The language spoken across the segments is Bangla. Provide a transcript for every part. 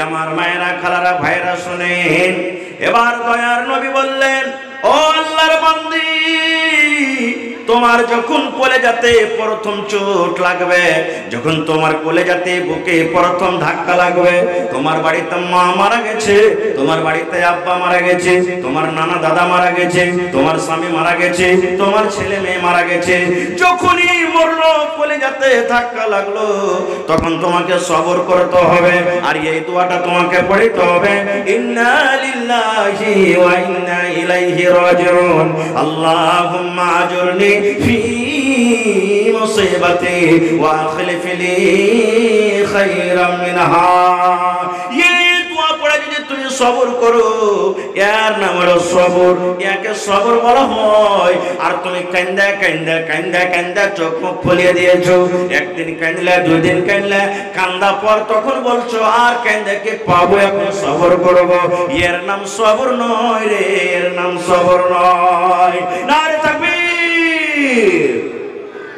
আমার মায়েরা খালারা ভাইরা শুনেন, এবার দয়ার নবী বললেন, ও আল্লাহর বান্দি, তোমার যখন কলেজাতে প্রথম চোট লাগবে, যখন তোমার কলেজাতে বুকে প্রথম ধাক্কা লাগবে, তোমার বাড়িতে মা মারা গেছে, তোমার বাড়িতে আব্বা মারা গেছে, তোমার নানা দাদা মারা গেছে, তোমার স্বামী মারা গেছে, তোমার ছেলে মেয়ে মারা গেছে, যখনই মরলো কলেজাতে ধাক্কা লাগলো, তখন তোমাকে সবর করতে হবে। আর এই দোয়াটা তোমাকে পড়তে হবে, ইন্না লিল্লাহি ওয়া ইন্না ইলাইহি রাজিউন, আল্লাহুম্মা আজুরনি ফি মুসিবাতি ওয়া আখলিফ লি খায়রাম মিনহা। এই দোয়া পড়ে যদি তুমি সবর করো, এর নাম হলো সবর, একে সবর বলা হয়। আর তুমি কান্দা কান্দা কান্দা কান্দা চোখ মুখ ফুলিয়ে দিয়েছো, একদিন কান্দলে, দুই দিন কান্দলে, কান্দা পর তখন বলছো আর কান্দা কে পাবো, এখন সবর করবো, এর নাম সবর নয় রে, এর নাম সবর নয়। নারে তাকবীর,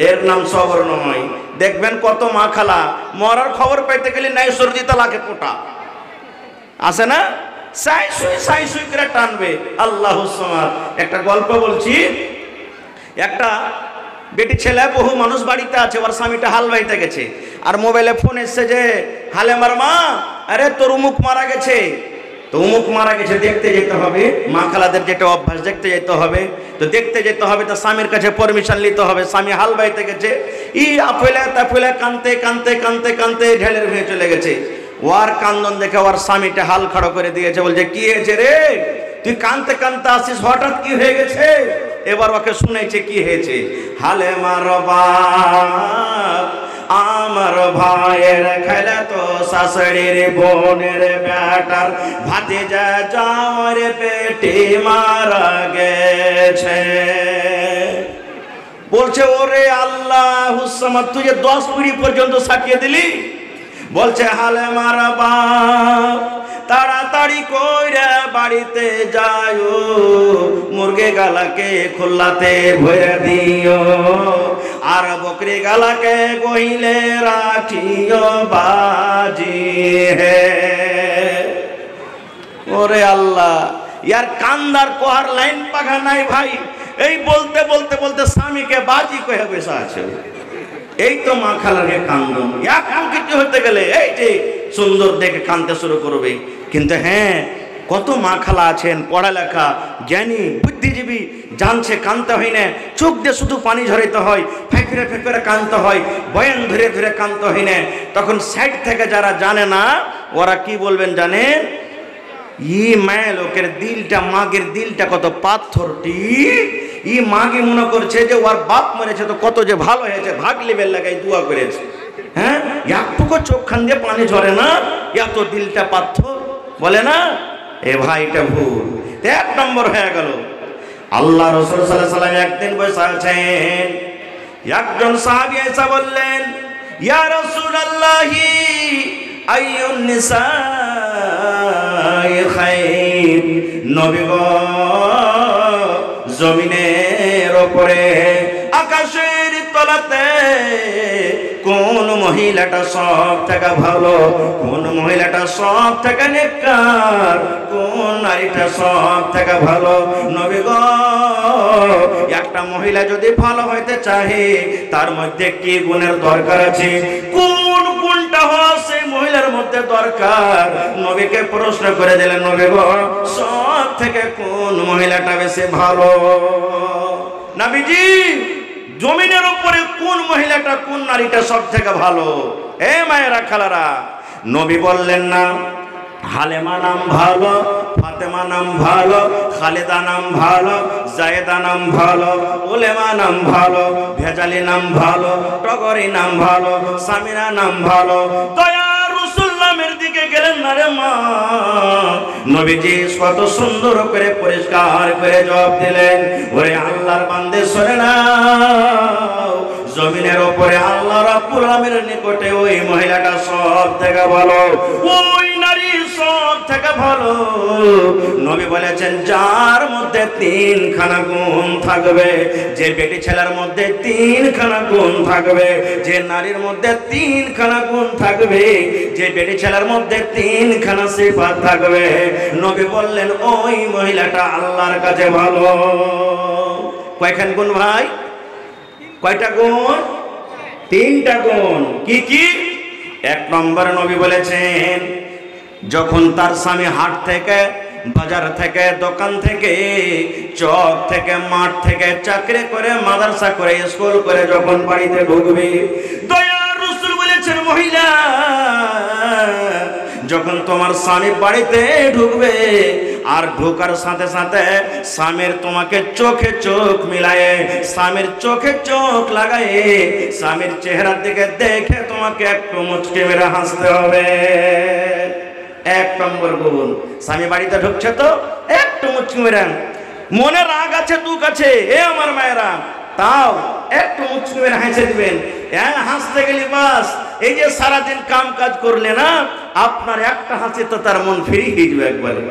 এর নাম সবর নয়। দেখবেন কত মা খালা মরার খবর পাইতে গেলে নাই সর্জিতা লাগে কোটা আছে না, সাই সুই করে টানবে। আল্লাহুস সামাদ। একটা গল্প বলছি, একটা বেটি ছেলে, বহু মানুষ বাড়িতে আছে, ওর স্বামীটা হাল বাইতে গেছে, আর মোবাইলে ফোন এসছে যে হালে আমার মা, আরে তোর উমুক মারা গেছে, তো উমুক মারা গেছে, দেখতে যেতে হবে। মা খালাদের যেটা অভ্যাস, দেখতে যেতে হবে, তো দেখতে যেতে হবে, তো স্বামীর কাছে পারমিশন নিতে হবে। স্বামী হাল বাইতে গেছে, আফেলা তাফেলা কানতে কানতে কানতে কানতে ঢেলের হয়ে চলে গেছে। ওর কান্দন দেখে ওর স্বামীটা হাল খাড়ো করে দিয়েছে, বলছে কি হয়েছে রে, তুই কানতে কানতে আসিস, হঠাৎ কি হয়ে গেছে? এবার ওকে শুনেছে কি হয়েছে। হালে মার বাপ, আমার ভাইয়ের খেলা তো শাশুড়ির বোনের বেটার ভাতিজা যাওয়ার পেটে মারা গেছে। বলছে ওরে আল্লাহুস সামাদ, তুই যে 10 পিঁড়ি পর্যন্ত সাকিয়ে দিলি। বলছে হালে মারা বাপ, তাড়াতাড়ি কইরা বাড়িতে যাও, মুরগে গালাকে খোল্লাতে ভরে দিও, আর বকরি গালাকে কইলে রাখিও বাজি হে। ওরে আল্লাহ, ইয়ার কান্দার কোহার লাইন পাখা নাই ভাই। এই বলতে বলতে বলতে স্বামীকে বাজি কয়ে বসে আছে। এই তো মা খালাকে কান্দন, এক মুখী হতে গেলে এই যে সুন্দর দেখে কান্দতে শুরু করবে। কিন্তু হ্যাঁ, কত মা খালা আছেন পড়ালেখা জ্ঞানী বুদ্ধিজীবী, জানছে কানতে হয় না, চোখ দিয়ে শুধু পানি ঝরাইতে হয়, ফেঁকড়ে ফেঁকড়ে কানতে হয়, বয়ান ধরে ধরে কানতে হয় না। তখন সাইড থেকে যারা জানে না, ওরা কি বলবেন জানেন, মায়ের লোকের দিলটা, মাগের দিলটা কত পাথরটি, মাগে মনে করছে যে ওর বাপ মরেছে তো কত যে ভালো হয়েছে, ভাগ লেবেল লাগাই দোয়া করেছে। হ্যাঁ, একটুকু চোখ খান দিয়ে পানি ঝরে না, এত দিলটা পাথর বলে না। এ ভাই, এটা ভুল, 1 নম্বর হয়ে গেল। আল্লাহ রাসূল সাল্লাল্লাহু আলাইহি ওয়াসাল্লাম একদিন বসে আছেন, একজন সাহাবী এসে বললেন, ইয়া রাসূলুল্লাহি আইয়ুন নিসাই খায়র, নবী গো, জমিনের উপরে আকাশের তলাতে কোন মহিলাটা সব থেকে ভালো, কোন মহিলাটা সব থেকে নেককার, কোন নারীটা সব থেকে ভালো? নবী গো, একটা মহিলা যদি ভালো হইতে চাহে তার মধ্যে কি গুণের দরকার আছে, কোন গুণটা হওয়া সেই মহিলার মধ্যে দরকার? নবীকে প্রশ্ন করে দিলেন, নবী গো, সব থেকে কোন মহিলাটা বেশি ভালো? নবীজি, জমিনের উপরে কোন মহিলাটা, কোন নারীটা সব থেকে ভালো? এ মায়েরা খালারা, নবী বললেন না হালেমা নাম ভালো, ফাতেমা নাম ভালো, খালেদা নাম ভালো, জায়েদা নাম ভালো, উলেমা নাম ভালো, ভেজালি নাম ভালো, টগরি নাম ভালো, সামিরা নাম ভালো। দয়ার রাসূল নামের দিকে গেলেন না রে মা। নবীজি কত সুন্দর করে পরিষ্কার করে জবাব দিলেন, ওরে আল্লাহর বান্দে শুনে নাও, জমিনের উপরে আল্লাহ রাব্বুল আলামিনের নিকটে ওই মহিলাটা সব থেকে ভালো, ওই নারী সব থেকে ভালো। নবী বলেছেন যার মধ্যে তিনখানা গুণ থাকবে, যে বেটি ছেলের মধ্যে তিনখানা গুণ থাকবে, যে নারীর মধ্যে তিনখানা গুণ থাকবে, যে বেটি ছেলের মধ্যে তিনখানা সিফাত থাকবে, নবী বললেন ওই মহিলাটা আল্লাহর কাছে ভালো। কয়খান গুণ ভাই? কয়টা গুণ? তিনটা গুণ। কি কি? এক নম্বর নবী বলেছেন যখন তার স্বামী হাট থেকে, বাজার থেকে, দোকান থেকে, চক থেকে, মাঠ থেকে, চাকরি করে, মাদ্রাসা করে, স্কুল করে যখন বাড়িতে ঢুকবে, দয়ার রাসূল বলেছেন মহিলা যখন তোমার স্বামী বাড়িতে ঢুকবে আর ঢোকার সাথে সাথে স্বামীর তোমাকে চোখে চোখ মিলায়ে, স্বামীর চোখে চোখ লাগায়ে, স্বামীর চেহারার দিকে দেখে তোমাকে একটু মুচকি মেরে হাসতে হবে। এক নম্বর গুণ। স্বামী বাড়িতে ঢুকছে তো একটু মুচকি মেরে, মনে রাগ আছে, দুঃখ আছে, এ আমার মায়েরা, তাও একটু মুচকি মেরে হেসে দিবেন। হাসতে গেলে বাস, এই যে সারাদিন কাম কাজ করলে না, আপনার একটা হাসি তো তার মন ফিরিয়ে যাবে একবারে।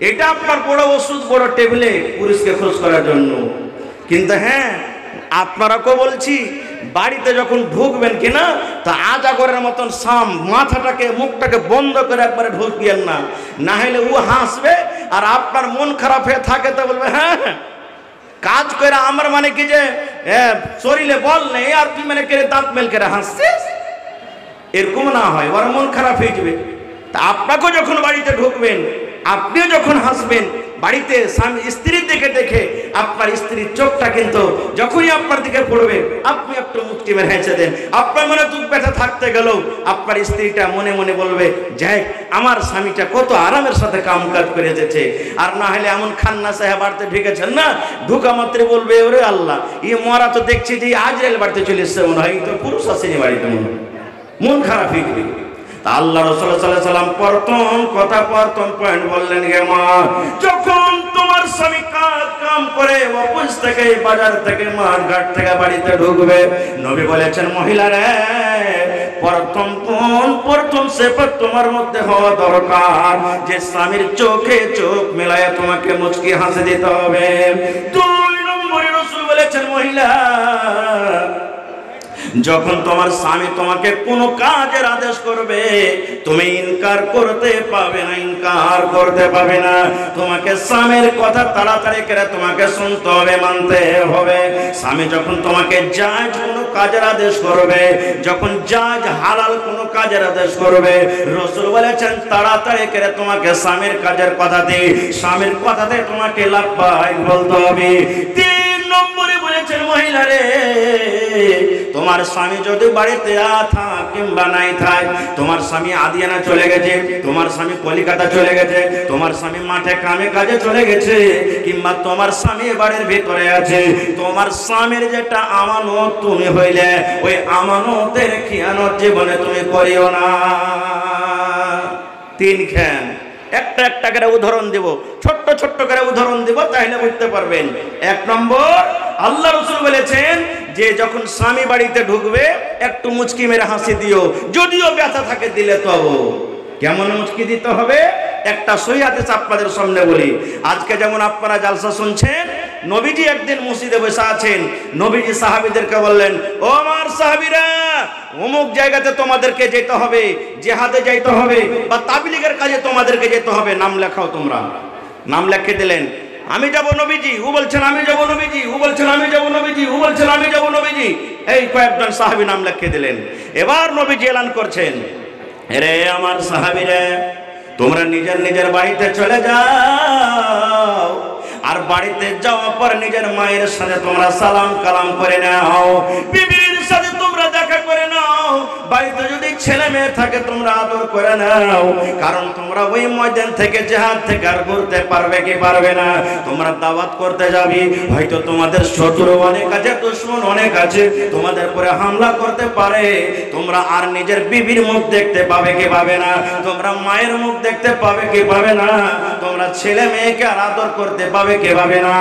এটা আপনার বড় ওষুধ, বড় টেবিলে পুরুষকে খুশ করার জন্য। কিন্তু হ্যাঁ, আপনারাকেও বলছি বাড়িতে যখন ঢুকবেন কিনা, তা আজাগরের মতন মাথাটাকে, মুখটাকে বন্ধ করে একবারে ঢুকিয়েন না, না হলে ও হাসবে আর আপনার মন খারাপ হয়ে থাকে তো বলবে হ্যাঁ কাজ করে আমার মানে কি যে শরীরে বল নেই আর তুই মানে করে দাঁত মেল করে হাসছিস, এরকম না হয়, ওর মন খারাপ হয়ে যাবে। তা আপনাকেও যখন বাড়িতে ঢুকবেন, আপনিও যখন হাসবেন, বাড়িতে স্বামী স্ত্রীর দিকে দেখে আপনার স্ত্রীর চোখটা কিন্তু যখনই আপনার দিকে পড়বে আপনি একটু মুচকি মেরে হেসে দেন। আপনার মনে দুঃখ ব্যথা থাকতে গেলেও আপনার স্ত্রীটা মনে মনে বলবে যাই আমার স্বামীটা কত আরামের সাথে কাম কাজ করে যেতে। আর না হলে এমন খান্না সাহেব বাড়িতে ঢুকেছেন না, ঢুকা মাত্র বলবে ওরে আল্লাহ, ই মরা তো দেখছি যে আজরাইল বাড়িতে চলে এসছে, মনে হয় তো পুরুষ আসেনি বাড়িতে, মন খারাপ হয়ে গেবে। আল্লাহ রাসূল সাল্লাল্লাহু আলাইহি ওয়াসাল্লাম প্রথম পয়েন্ট বললেন গে মা, যখন তোমার স্বামী কাম করে অফিস থেকে, বাজার থেকে, মাঠ ঘাট থেকে বাড়িতে ঢুকবে, নবী বলেছেন মহিলা রে প্রথম সিফাত তোমার মধ্যে হওয়া দরকার যে স্বামীর চোখে চোখ মেলায় তোমাকে মুচকি হাসি দিতে হবে। 2 নম্বরে রাসূল বলেছেন মহিলা যখন তোমার স্বামী তোমাকে কোনো কাজের আদেশ করবে তুমি ইনকার করতে পাবে না, তোমাকে স্বামীর কথা তাড়াতাড়ি করে তোমাকে শুনতে হবে, মানতে হবে। স্বামী যখন তোমাকে জায়েজ কোনো কাজের আদেশ করবে, যখন জায়েজ হালাল কোনো কাজের আদেশ করবে, রাসূল বলেছেন তাড়াতাড়ি করে তোমাকে স্বামীর কাজের স্বামীর কথাতে তোমাকে লাব্বাইক বলতে হবে। 3 নম্বরে বলেছেন মহিলা রে তোমার স্বামী যদি বাড়িতে থাক কিংবা নাই থাক, তোমার স্বামী আদিয়ানা চলে গেছে, তোমার স্বামী কলিকাতা চলে গেছে, তোমার স্বামী মাঠে কামে কাজে চলে গেছে, কিংবা তোমার স্বামী বাড়ির ভিতরে আছে, তোমার স্বামীর যেটা আমানত তুমি হইলে ওই আমানতের খিয়ানত জীবনে তুমি করিও না। 3 খান একটা করে উদাহরণ দেব, ছোট্ট করে উদাহরণ দেব, তাহলে বুঝতে পারবেন। 1 নম্বর আল্লাহ রাসূল বলেছেন যে যখন স্বামী বাড়িতে ঢুকবে একটু মুচকি মেরে হাসি দিও, যদিও ব্যথা থাকে দিলে তবু। কেমন মুচকি দিতে হবে? একটা সহিহ হাদিস আপনাদের সামনে বলি। আজকে যেমন আপনারা জালসা শুনছেন, নবীজি একদিন মসজিদে বসে আছেন, নবীজি সাহাবীদেরকে বললেন ও আমার সাহাবীরা অমুক জায়গাতে তোমাদেরকে যেতে হবে, জিহাদে যেতে হবে বা তাবলীগের কাজে তোমাদেরকে যেতে হবে, নাম লেখাও। তোমরা নাম লিখে দিলেন, আমি যাব নবীজি, ও বলছেন আমি যাব নবীজি, ও বলছেন আমি যাব নবীজি, ও বলছেন আমি যাব নবীজি, এই কয়েকজন সাহাবী নাম লিখে দিলেন। এবার নবীজি এলান করছেন, রে আমার সাহাবীরা তোমরা নিজের বাড়িতে চলে যাও, আর বাড়িতে যাওয়ার পর নিজের মায়ের সাথে তোমরা সালাম কালাম করে নাও, বিবির সাথে তোমরা দেখা করে নাও, বাড়িতে যদি ছেলে মেয়ে থাকে তোমরা আদর করে নাও, কারণ তোমরা ওই ময়দান থেকে জিহাদ থেকে আর ঘুরতে পারবে কি পারবে না। তোমরা দাওয়াত করতে যাবি, হয়তো তোমাদের শত্রু অনেক আছে, দুশমন অনেক আছে, তোমাদের উপরে হামলা করতে পারে, তোমরা আর নিজের বিবির মুখ দেখতে পাবে কি পাবে না, তোমরা মায়ের মুখ দেখতে পাবে কি পাবে না, তোমরা ছেলে মেয়েকে আর আদর করতে পাবে কি পাবে না।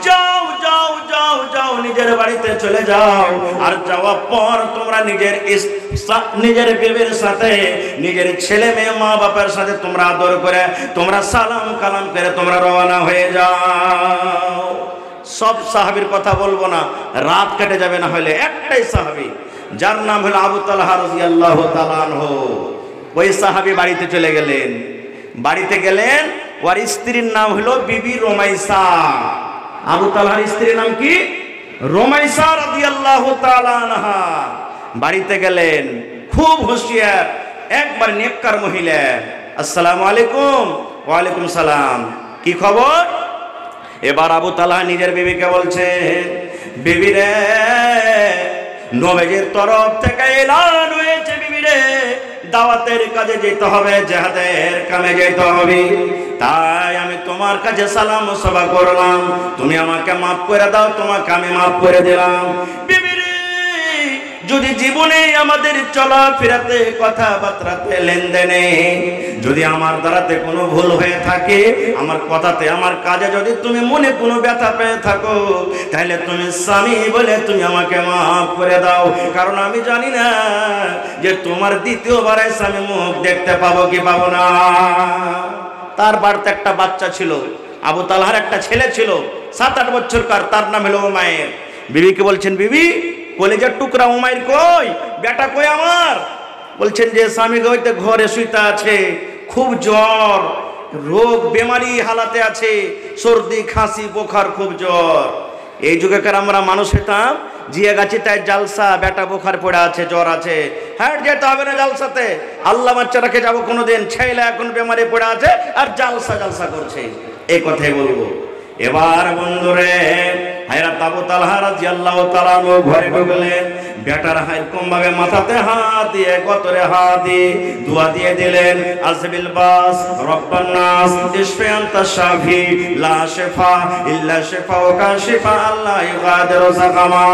যাও যাও যাও যাও নিজের বাড়িতে চলে যাও, আর যাওয়ার পর তোমরা নিজের নিজের বিবির সাথে, নিজের ছেলে মেয়ে মা বাবার সাথে তোমরা আদর করে, তোমরা সালাম কালাম করে তোমরা রওনা হয়ে যাও। সব সাহাবীর কথা বলবো না, রাত কেটে যাবে না হলে। একটাই সাহাবী, যার নাম হলো আবু তালহা রাদিয়াল্লাহু তাআলা আনহু। ওই সাহাবী বাড়িতে চলে গেলেন। বাড়িতে গেলেন, ওর স্ত্রীর নাম হলো বিবি রোমাইসা। আবু তালহার স্ত্রীর নাম কি? রোমাইসা রাদিয়াল্লাহু তাআলা আনহা। বাড়িতে গেলেন, খুব হুঁশিয়ার, একবার নেককার মহিলা। আসসালামু আলাইকুম। ওয়ালাইকুম সালাম। কি খবর? এবার আবু তালহা নিজের বিবিকে বলছে, বিবি রে, নবীর তরফ থেকে এলান হয়েছে, বিবি রে, দাওয়াতের কাজে যেতে হবে, জিহাদের কামে যেতে হবে। তাই আমি তোমার কাছে সালাম ও সভা করলাম, তুমি আমাকে মাফ করে দাও, তোমাকে আমি মাফ করে দিলাম। বিবি রে, যদি জীবনে আমাদের চলাফেরাতে, কথাবার্তাতে, লেনদেনে যদি আমার দ্বারাতে কোনো ভুল হয়ে থাকে, আমার কথাতে, আমার কাজে যদি তুমি মনে কোনো ব্যথা পেয়ে থাকো, তাহলে তুমি স্বামী বলে তুমি আমাকে মাফ করে দাও। কারণ আমি জানি না যে তোমার দ্বিতীয়বার এসে আমি মুখ দেখতে পাবো কি পাবো না। তার বাড়িতে একটা বাচ্চা ছিল, আবু তালহার একটা ছেলে ছিল 7-8 বছরকার, তার নাম হলো উমাইর। বিবিকে বলছেন, বিবি, কলেজের টুকরা উমাইর কই? বেটা কই আমার? বলছেন যে স্বামী হইতে ঘরে শুইতে আছে, খুব জ্বর, রোগ বেমারি হালাতে আছে, সর্দি খাসি বোখার, খুব জ্বর। এই যুগেকার আমরা মানুষ হইতাম, জিয়া গাছি তাই জালসা, বেটা বোখার পড়ে আছে, জ্বর আছে, হ্যাঁ যেতে হবে না জালসাতে, আল্লাহ বাচ্চা রাখে যাবো কোনোদিন, ছেলে এখন বেমারি পড়ে আছে আর জালসা জালসা করছে, এই কথাই বলবো। এবার বন্ধুরে, হযরত আবু তালহা রাদিয়াল্লাহু তাআলা ঘরে ঢুকলেন। বেটার এরকম ভাবে মাথাতে হাত দিয়ে, গতরে হাত দিয়ে দোয়া দিয়ে দিলেন, আসবিল বাস রব্বান নাস ইশফি আনতা শাফি লা শিফা ইল্লা শিফাউকা শিফা আল্লাহ ইগাদিরু সাকামা।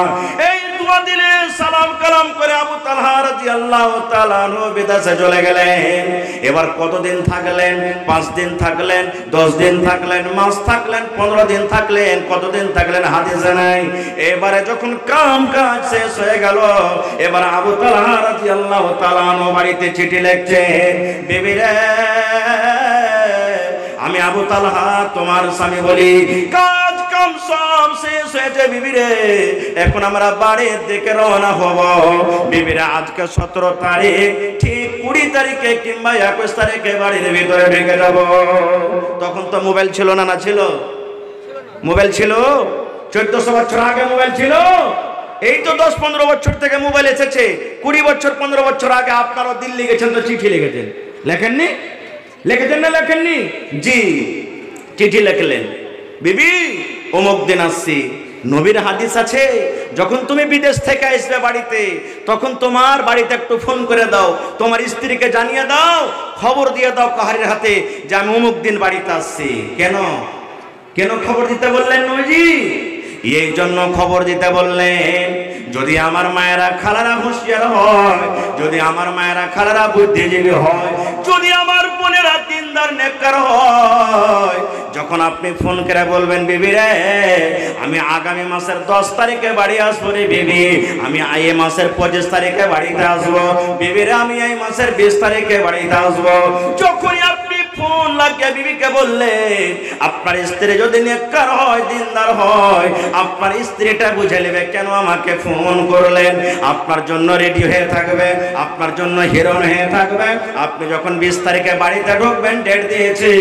এই দোয়া দিলে সালাম কালাম করে আবু তালহা রাদিয়াল্লাহু তাআলা বিদেশে চলে গেলেন। এবার কতদিন থাকলেন? 5 দিন থাকলেন, 10 দিন থাকলেন, মাস থাকলেন, 15 দিন থাকলেন, কতদিন থাকলেন হাদিসে নাই। এবারে যখন কাম কাজ শেষ হয়ে গেল, এবার আবু তালহা রাদিয়াল্লাহু তাআলা বাড়িতে চিঠি লিখছেন, বিবি রে, আমি আবু তালহা তোমার স্বামী বলি, কাজ কাম সব শেষ হয়েছে বিবি রে, এখন আমরা বাড়ির দিকে রওনা হব। বিবি রে, আজকে 17 তারিখ, ঠিক 20 তারিখে কিংবা 21 তারিখে বাড়ির ভিতরে ঢুকে যাব। তখন তো মোবাইল ছিল না, না ছিল? মোবাইল ছিল 1400 বছর আগে মোবাইল ছিল। এই তো 10-15 বছর থেকে মোবাইল এসেছে। 20 বছর 15 বছর আগে আপনারা দিল্লি গেছেন তো চিঠি লিখেছেন, লেখেননি? লিখেছেন না লেখেননি? জি, চিঠি লিখলেন, বিবি অমুক দিন আসছি। নবীর হাদিস আছে, যখন তুমি বিদেশ থেকে আসবে বাড়িতে, তখন তোমার বাড়িতে একটু ফোন করে দাও, তোমার স্ত্রীকে জানিয়ে দাও, খবর দিয়ে দাও কাহারির হাতে যে আমি অমুক দিন বাড়িতে আসছি। কেন কেন খবর দিতে বললেন নবীজি? এই জন্য খবর দিতে বললেন, যদি আমার মায়েরা খালারা হুঁশিয়ার হয়, যদি আমার মায়েরা খালারা বুদ্ধিজীবী হয়, যদি আমার বোনেরা দিনদার নেককার হয়, যখন আপনি ফোন করে বলবেন, বিবি রে, আমি আগামী মাসের 10 তারিখে বাড়ি আসবো রে বিবি, আমি এই মাসের 25 তারিখে বাড়িতে আসবো, বিবি রে, আমি এই মাসের 20 তারিখে বাড়িতে আসবো, যখনই আপনি ফোন লাগিয়ে বিবিকে বললেন, আপনার স্ত্রী যদি নেককার হয়, দিনদার হয়, আপনার স্ত্রীটা বুঝে নেবে কেন আমাকে ফোন করলেন, আপনার জন্য রেডি হয়ে থাকবে, আপনার জন্য হিরোইন হয়ে থাকবে। আপনি যখন 20 তারিখে বাড়িতে ঢুকবেন, ডেট দিয়েছি,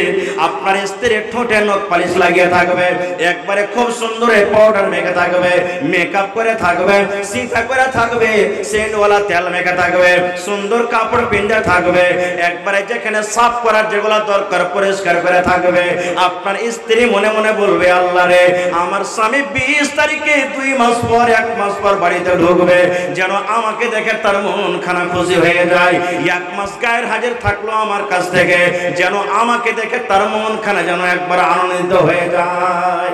আপনার স্ত্রীর ঠোঁটে নখ পালিশ লাগিয়ে থাকবে, একবারে খুব সুন্দর পাউডার মেখে থাকবে, মেকআপ করে থাকবে, সিঁথা করে থাকবে, সেন্টওয়ালা তেল মেখে থাকবে, সুন্দর কাপড় পিন্ধে থাকবে, একবারে যেখানে সাফ করার যেগুলো দরকার পরিষ্কার করে থাকবে। আপনার স্ত্রী মনে মনে বলবে, আল্লাহ রে, আমার স্বামী 20 তারিখে 2 মাস পর 1 মাস পর বাড়িতে ঢুকবে, যেন আমাকে দেখে তার মন খানা খুশি হয়ে যায়। 1 মাস গায়ের হাজির থাকলো আমার কাছ থেকে, যেন আমাকে দেখে তার মন খানা যেন একবার আনন্দিত হয়ে যায়।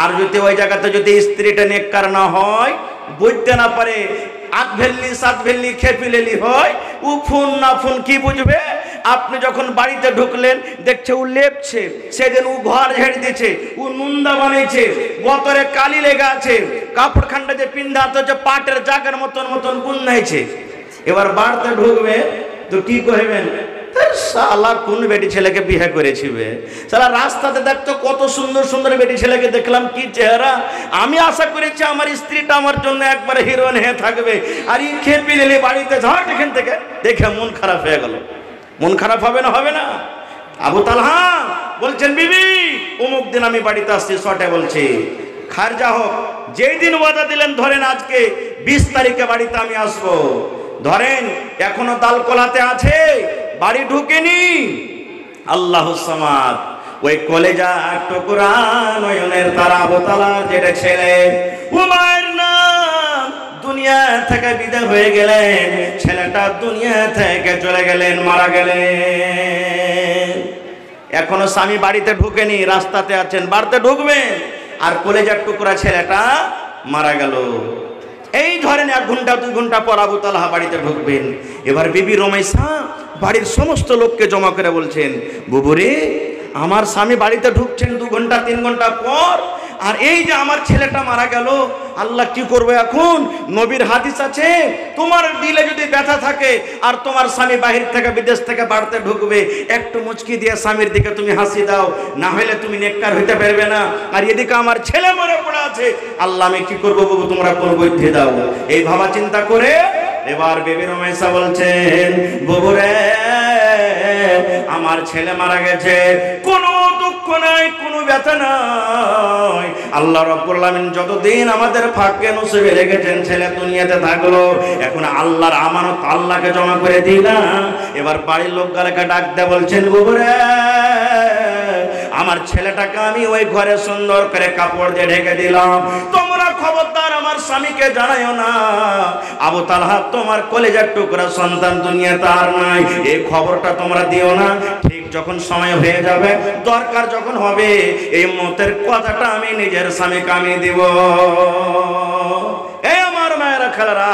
আর যদি ওই জায়গাতে যদি স্ত্রীটা নেককার না হয়, বুঝতে না পারে, 8 ভেল্লি 7 ভেল্লি খেপিলেলি হয়, ও ফোন না ফোন কি বুঝবে? আপনি যখন বাড়িতে ঢুকলেন, দেখছে ও লেপছে, সেদিন ও ঘর ঝেড়ে দিয়েছে, ও নুন্দা বানিয়েছে, গতরে কালি লেগে আছে, কাপড় খান্ডা যে পিন্ধাতে হচ্ছে পাটের জাগার মতন মতন গুন্নাইছে, এবার বাড়িতে ঢুকবে তো কি কইবেন, শালা কোন বেটি ছেলেকে বিয়ে করেছিবে, শালা রাস্তাতে দেখতো কত সুন্দর সুন্দর বেটি ছেলেকে দেখলাম, কি চেহারা, আমি আশা করেছি আমার স্ত্রীটা আমার জন্য একবারে হিরোইন হয়ে থাকবে, আর এই খেপি দিলে বাড়িতে ঝট এখান থেকে দেখে মন খারাপ হয়ে গেল। মন খারাপ হবে না, হবে না? আবু তালহা বলছেন বিবি অমুক দিন আমি বাড়িতে আসছি, শটে বলছি খারজা হোক, যেই দিন ওয়াদা দিলেন ধরেন আজকে 20 তারিখে বাড়িতে আমি আসবো, ধরেন এখনো দাল কলাতে আছে, বাড়ি ঢুকেনি, আল্লাহু সামাদ, ওই কলেজা টুকরা নয়নের তারা আবু তালহার যেটা ছেলে উমায়ের নাম, দুনিয়া থেকে বিদায় হয়ে গেলেন, ছেলেটা দুনিয়া থেকে চলে গেলেন, মারা গেলেন। এখনো স্বামী বাড়িতে ঢুকেনি, রাস্তাতে আছেন, বাড়িতে ঢুকবেন, আর কলেজার টুকরা ছেলেটা মারা গেল। এই ধরেন 1 ঘন্টা 2 ঘন্টা পর আবু তালহা বাড়িতে ঢুকবেন। এবার বিবি রুমাইসা বাড়ির সমস্ত লোককে জমা করে বলছেন, বুবুরে আমার স্বামী বাড়িতে ঢুকছেন 2 ঘন্টা 3 ঘন্টা পর, আর এই যে আমার ছেলেটা মারা গেল, আল্লাহ কি করবে এখন? নবীর হাদিস আছে, তোমার দিলে যদি ব্যথা থাকে আর তোমার স্বামী বাহির থেকে বিদেশ থেকে বাড়িতে ঢুকবে, একটু মুচকি দিয়ে স্বামীর দিকে তুমি হাসি দাও, না হলে তুমি নেককার হইতে পারবে না। আর এদিকে আমার ছেলে মরে পড়ে আছে, আল্লাহ আমি কি করবো বাবু, তোমরা কোন বুদ্ধি দাও। এই ভাবা চিন্তা করে এবার বিবি রুমাইসা বলছেন, বুবুরে আমার ছেলে মারা গেছে, কোনো দুঃখ নাই, কোনো ব্যথা নাই, আল্লাহ রাব্বুল আলামিন যতদিন আমাদের ভাগ্যে নসিবে রেখেছেন ছেলে দুনিয়াতে থাকলো, এখন আল্লাহর আমানত আল্লাহকে জমা করে দিলাম। এবার বাড়ির লোকগুলোকে ডাক দিয়ে বলছেন, বুবুরে আমার ছেলেটাকে আমি ওই ঘরে সুন্দর করে কাপড় দিয়ে ঢেকে দিলাম, তোমরা খবরদার আমার স্বামীকে জানাইও না, আবু তালহা তোমার কলেজার টুকরা সন্তান দুনিয়াতে আর নাই, এই খবরটা তোমরা দিও না। ঠিক যখন সময় হয়ে যাবে, দরকার যখন হবে, এই মতের কথাটা আমি নিজের স্বামীকে আমি দিব। এই আমার মায়েরা খেলারা,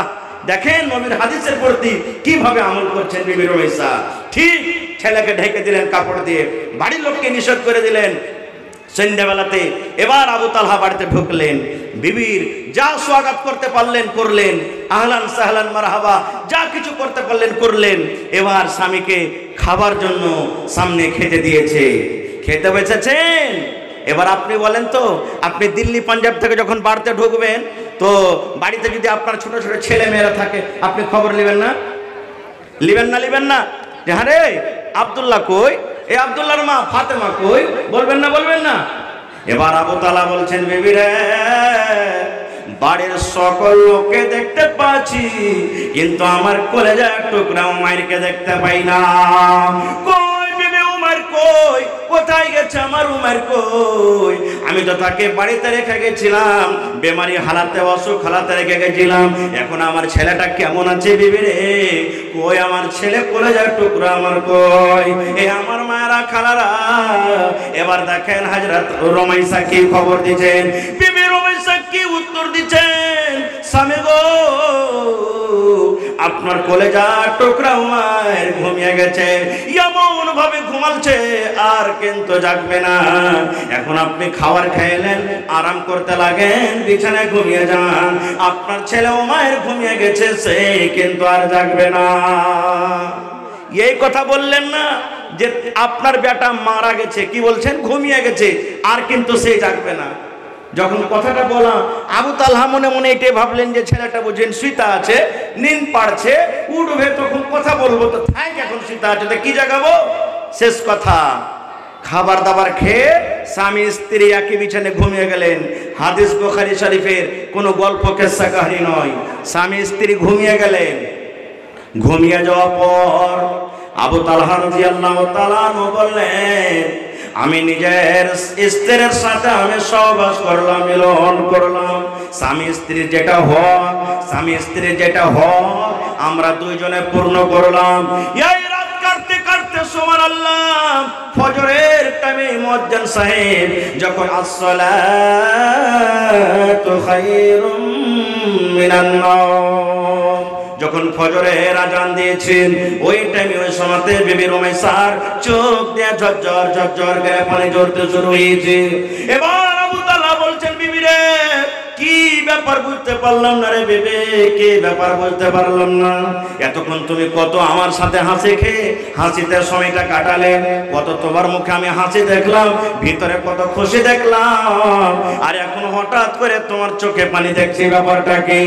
দেখেন নবীর হাদিসের প্রতি কিভাবে আমল করছেন বিবি রুমাইসা। ঠিক ছেলেকে ঢেকে দিলেন কাপড় দিয়ে, বাড়ির লোককে নিষেধ করে দিলেন। সন্ধ্যাবেলাতে এবার আবু তালহা বাড়িতে ঢুকলেন, বিবির যা স্বাগত করতে পারলেন করলেন, আহলান সাহলান মারহাবা যা কিছু করতে পারলেন করলেন। এবার স্বামীকে খাবার জন্য সামনে খেতে দিয়েছে, খেতে বসেছেন। এবার আপনি বলেন তো, আপনি দিল্লি পাঞ্জাব থেকে যখন বাড়িতে ঢুকবেন, তো বাড়িতে যদি আপনার ছোট ছোট ছেলে মেয়েরা থাকে, আপনি খবর নেবেন না? লিবেন না যে হ্যাঁ রে আব্দুল্লাহ কই, এই আব্দুল্লাহর মা ফাতেমা কই, বলবেন না? বলবেন না? এবার আবু তালহা বলছেন, বিবি রে বাড়ির সকল লোককে দেখতে পাচ্ছি, কিন্তু আমার কলেজার টুকরা উমাইরকে দেখতে পাই না। কই বিবি উমাইর কই, কোথায় গেছে আমার উমাইর কই? আমি তো তাকে বাড়িতে রেখে গেছিলাম, বেমারি হালাতে অসুখ হালাতে রেখে গেছিলাম, এখন আমার ছেলেটা কেমন আছে বিবি রে? কই আমার ছেলে কলেজার টুকরা আমার কই? এই আমার মায়েরা খালারা, এবার দেখেন হযরত রুমাইসা কি খবর দিচ্ছেন, বিবি রুমাইসা কি উত্তর দিচ্ছেন, স্বামী গো আপনার কলেজার টুকরা উমাইর ঘুমিয়ে গেছে, এমন ভাবে ঘুমাচ্ছে আর কিন্তু জাগবে না। এখন আপনি খাবার খাইলেন, আরাম করতে লাগেন, বিছানায় ঘুমিয়ে যান, আপনার ছেলে উমাইর ঘুমিয়ে গেছে, সে কিন্তু আর জাগবে না। এই কথা বললেন না যে আপনার বেটা মারা গেছে, কি বলছেন? ঘুমিয়ে গেছে, আর কিন্তু সে জাগবে না। যখন কথাটা বলা, আবু তালহা মনে মনে এটাই ভাবলেন যে ছেলেটা বুঝেন সীতা আছে, নিন পাড়ছে, উঠবে তখন কথা বলবো, তো থাক এখন সীতা আছে তো কি জাগাবো। শেষ কথা, খাবার দাবার খেয়ে স্বামী স্ত্রী একই বিছানে ঘুমিয়ে গেলেন। হাদিস বুখারী শরীফের কোনো গল্প কিসসা কাহিনী নয়, স্বামী স্ত্রী ঘুমিয়ে গেলেন। ঘুমিয়ে যাওয়ার পর আবু তালহা রাদিয়াল্লাহু তাআলা আনহু বললেন, আমি নিজের স্ত্রীর সাথে আমি সহবাস করলাম, মিলন করলাম, স্বামী স্ত্রীর যেটা হক, স্বামী স্ত্রীর যেটা হক আমরা দুইজনে পূর্ণ করলাম। এই রাত কাটতে কাটতে সুবহানাল্লাহ ফজরের টাইমে মুয়াজ্জিন সাহেব যখন আসসালাতু খায়রুম মিনান নাওম, যখন ফজরের আজান দিয়েছেন, ওই টাইমে ওই সময়তে বিবি রুমাইসার চোখ দিয়ে ঝরঝর ঝরঝর করে পানি ঝরতে শুরু হয়েছে। এবার আবু তালহা বলছেন, বিবি রে কি ব্যাপার বুঝতে পারলাম না রে বেবে, কি ব্যাপার বুঝতে পারলাম না। এতক্ষণ তুমি কত আমার সাথে হাসি খেয়ে হাসিতে সময়টা কাটালে, কত তোমার মুখে আমি হাসি দেখলাম, ভিতরে কত খুশি দেখলাম, আর এখন হঠাৎ করে তোমার চোখে পানি দেখছি, ব্যাপারটা কি?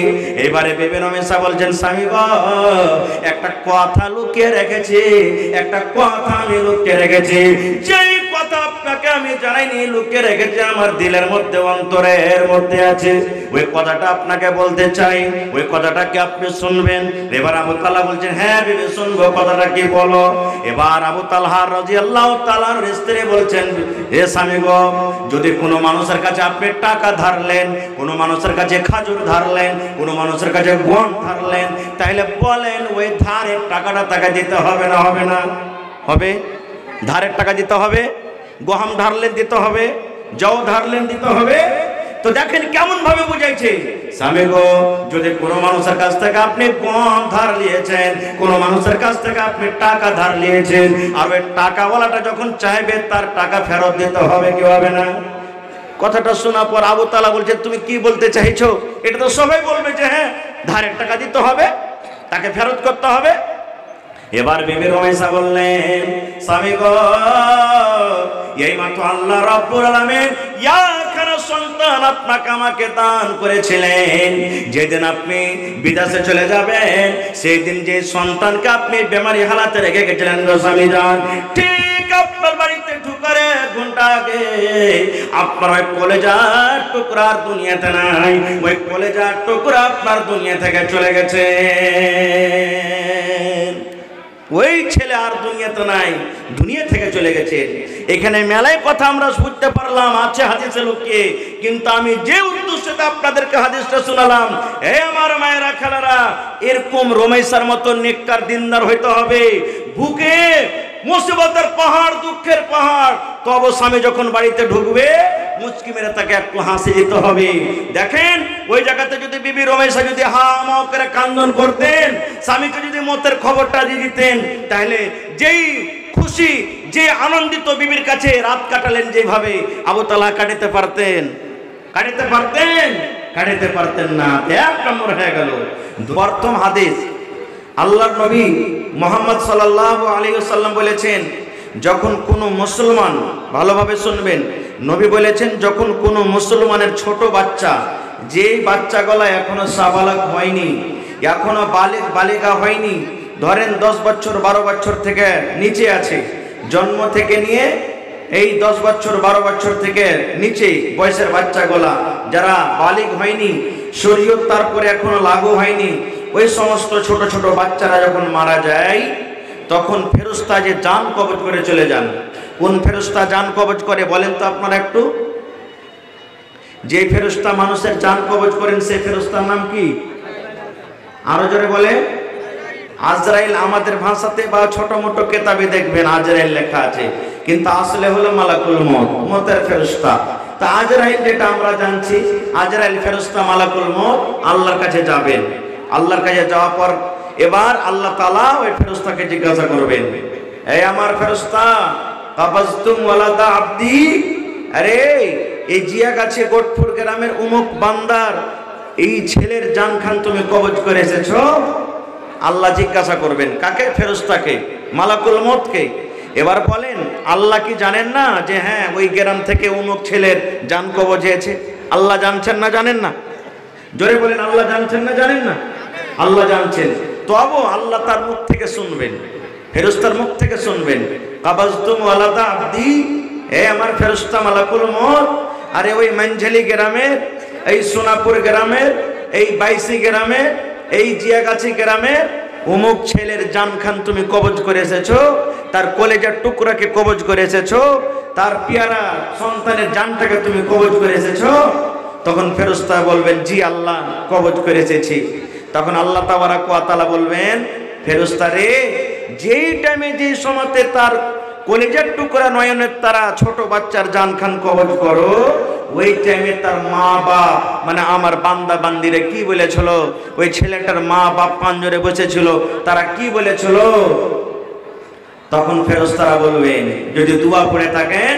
এবারে বেবে রমেশা বলছেন, স্বামী গো, একটা কথা লুকিয়ে রেখেছি, একটা কথা আমি লুকিয়ে রেখেছি। যেই কথা আপনাকে আমি জানাইনি, লুকিয়ে রেখেছি আমার দিলের মধ্যে, অন্তরের মধ্যে আছে, ওই কথাটা আপনাকে বলতে চাই। ওই কথাটা কি আপনি শুনবেন? এবার আবু তালহা বলছেন, হ্যাঁ বিবি শুনবো, কথাটা কি বলো। এবার আবু তালহা রাদিয়াল্লাহু তাআলার স্ত্রী বলছেন, হে স্বামী গো, যদি কোনো মানুষের কাছে আপনি টাকা ধারলেন, কোনো মানুষের কাছে খাজুর ধারলেন, কোনো মানুষের কাছে গম ধারলেন, তাহলে বলেন ওই ধারের টাকাটা তাকে দিতে হবে না হবে না? হবে। ধারের টাকা দিতে হবে, গম ধারলেন দিতে হবে, জও ধারলেন দিতে হবে। তো দেখেন কেমন ভাবে বুঝাইছে, স্বামী গো, যদি কোনো মানুষের কাছ থেকে আপনি গম ধার নিয়েছেন, কোনো মানুষের কাছ থেকে আপনি টাকা ধার নিয়েছেন, আর ওই টাকাওয়ালাটা যখন চাইবে তার টাকা ফেরত দিতে হবে, কি হবে না? কথাটা শোনার পর আবু তালহা বলছে, তুমি কি বলতে চাইছো? এটা তো সবাই বলবে যে হ্যাঁ, ধারের টাকা দিতে হবে, তাকে ফেরত করতে হবে। এবার বিবি রমেশা বললেন, স্বামী গো, এই মাত্র আল্লাহ রাব্বুল আলামিন ইয়াখানা সন্তান আপনাকে আমাকে দান করেছিলেন। যেদিন আপনি বিদেশে চলে যাবেন, সেই দিন যে সন্তানকে আপনি বেমারি হালাতে রেখে গেছিলেন গো স্বামী জান, ঠিক আপনার বাড়িতে ঢুকার 1 ঘন্টা আগে আপনার ওই কলেজার টুকরা দুনিয়াতে নাই, ওই কলেজার টুকরা আপনার দুনিয়া থেকে চলে গেছে। ওই ছেলে আর দুনিয়াতে নাই, দুনিয়া থেকে চলে গেছে। এখানে মেলায় কথা আমরা বুঝতে পারলাম, আছে হাদিসে লুকিয়ে, কিন্তু আমি যে উদ্দেশ্যে আপনাদেরকে হাদিসটা শোনালাম, এই আমার মায়েরা খালারা, এরকম রমেশার মতো নেককার দিনদার হইতে হবে। বুকে মুসিবতের পাহাড়, দুঃখের পাহাড়, তবে স্বামী যখন বাড়িতে ঢুকবে মুচকি মেরে তাকে একটু হাসি দিতে হবে। দেখেন ওই জায়গাতে যদি বিবি রমেশা যদি হা মাও করে কান্দন করতেন, স্বামীকে যদি মতের খবরটা দিয়ে দিতেন, তাহলে যেই খুশি, যে আনন্দিত বিবির কাছে রাত কাটালেন যেভাবে, আবু তালহা কাটাতে পারতেন? কাটাতে পারতেন? কাটাতে পারতেন না। 1 নম্বর হয়ে গেল। প্রথম হাদিস, আল্লাহর নবী মুহাম্মদ সাল্লাল্লাহু আলাইহি ওয়াসাল্লাম বলেছেন, যখন কোনো মুসলমান, ভালোভাবে শুনবেন, নবী বলেছেন, যখন কোনো মুসলমানের ছোট বাচ্চা, যে বাচ্চা গলা এখনো সাবালক হয়নি, এখনো বালিকা হয়নি, ধরেন 10 বছর 12 বছর থেকে নিচে আছে, জন্ম থেকে নিয়ে এই 10 বছর 12 বছর থেকে নিচে বয়সের বাচ্চা গলা, যারা বালিগ হয়নি, শরীয়ত তারপরে এখনো লাগু হয়নি, ওই সমস্ত ছোট ছোট বাচ্চারা যখন মারা যায়, তখন ফেরেশতা যে জান কবজ করে চলে যান। কোন ফেরেশতা জান কবজ করে বলেন তো আপনারা একটু? যে ফেরেশতা মানুষের জান কবজ করেন, সেই ফেরেশতার নাম কি? আরো জোরে বলে। আজরাইল। আমাদের ভাষাতে বা ছোট মোটো কিতাবে দেখবেন আজরাইল লেখা আছে, কিন্তু আসলে হলো মালাকুল মউত, মউতের ফেরেশতা। তা আজরাইল যেটা আমরা জানছি, আজরাইল ফেরেশতা মালাকুল মউত আল্লাহর কাছে যাবেন। আল্লাহর কাছে যাওয়ার পর এবার আল্লাহ তাআলা ওই ফেরেশতাকে জিজ্ঞাসা করবেন, এই আমার ফেরেশতা, কাবাজতুম ওয়ালাদা আব্দি, আরে এই জিয়াগাছি গোটপুর গ্রামের উমুক বান্দার এই ছেলের জান খান তুমি কবজ করে এসেছো। আল্লাহ জিজ্ঞাসা করবেন কাকে? ফেরেশতাকে, মালাকুল মউতকে। এবার বলেন, আল্লাহ কি জানেন না যে হ্যাঁ ওই গ্রাম থেকে উমুক ছেলের জান কবজ হয়েছে? আল্লাহ জানছেন না জানেন না? জোরে বলেন, আল্লাহ জানছেন না জানেন না? আল্লাহ জানছেন। তবু আল্লাহ তার মুখ থেকে শুনবেন, ফেরেশতার মুখ থেকে শুনবেন, কাবাজতুম ওয়ালাদা আব্দি, হে আমার ফেরেশতা মালাকুল মউত, আরে ওই মানঝালি গ্রামের, এই সোনাপুর গ্রামের, এই বাইসি গ্রামের, এই জিয়াগাছি গ্রামের অমুক ছেলের জান খান তুমি কবজ করে এসেছো, তার কলেজার টুকরাকে কবজ করে এসেছো, তার পিয়ারা সন্তানের জানটাকে তুমি কবজ করে এসেছো। তখন ফেরেশতা বলবেন, জি আল্লাহ, কবজ করে এসেছি। তখন আল্লাহ তাবারাক ওয়া তাআলা বলবেন, ফেরেশতা রে, যেই টাইমে যে সময়তে তার কলেজার টুকরা নয়নের তারা ছোট বাচ্চার জান খান কবজ করো, ওই টাইমে তার মা বাপ, মানে আমার বান্দা বান্দিরে কি বলেছিল? ওই ছেলেটার মা বাপ পাঞ্জরে বসেছিল, তারা কি বলেছিল? তখন ফেরেশতারা বলবেন, যদি দোয়া পড়ে থাকেন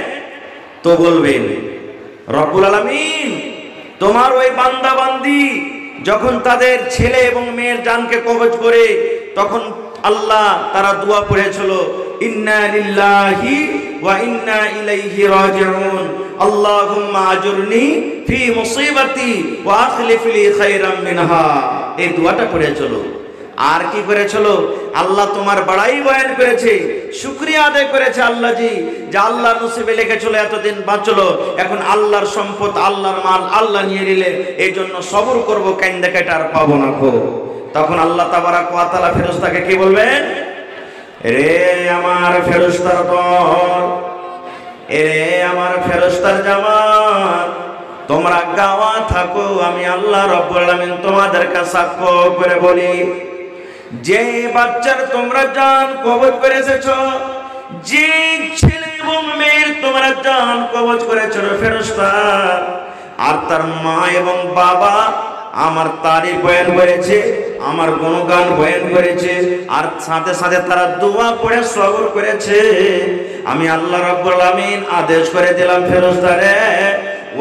তো বলবেন, রব্বুল আলামিন তোমার ওই বান্দা বান্দি যখন তাদের ছেলে এবং মেয়ের জানকে কবজ করে, তখন আল্লাহ তারা দোয়া পড়েছিল, ইন্না লিল্লাহি ওয়া ইন্না ইলাইহি রাজিউন, আল্লাহুম্মা আজুরনি ফি মুসিবাতি ওয়া আখলিফ লি খায়রাম মিনহা। এই দোয়াটা পড়েছিল। আর কি করেছিল? আল্লাহ তোমার বড়াই বয়ান করেছে, শুকরিয়া আদায় করেছে আল্লাহ জি, যে আল্লাহ নসিবে লিখেছিল এতদিন বাঁচলো, এখন আল্লাহর সম্পদ আল্লাহর মাল আল্লাহ নিয়ে নিলে, এই জন্য সবর করবো, কাইন্দা কেটে আর পাবো না গো। তখন আল্লাহ তাবারাক ওয়া তাআলা ফেরেশতাকে কি বলবেন? রে আমার ফেরেশতার দল, রে আমার ফেরেশতার জামাত, তোমরা গাওয়া থাকো, আমি আল্লাহ রাব্বুল আলামিন তোমাদেরকে সাক্ষ্য করে বলি, যে বাচ্চার তোমরা জান কবজ করে এসেছো, যে ছেলে এবং মেয়ের তোমরা জান কবজ করেছো ফেরেশতা, আর তার মা এবং বাবা আমার তারিফ বয়ান করেছে, আমার গুণগান বয়ান করেছে, আর সাথে সাথে তারা দোয়া পড়ে সবর করেছে, আমি আল্লাহ রাব্বুল আলামিন আদেশ করে দিলাম ফেরেশতারে,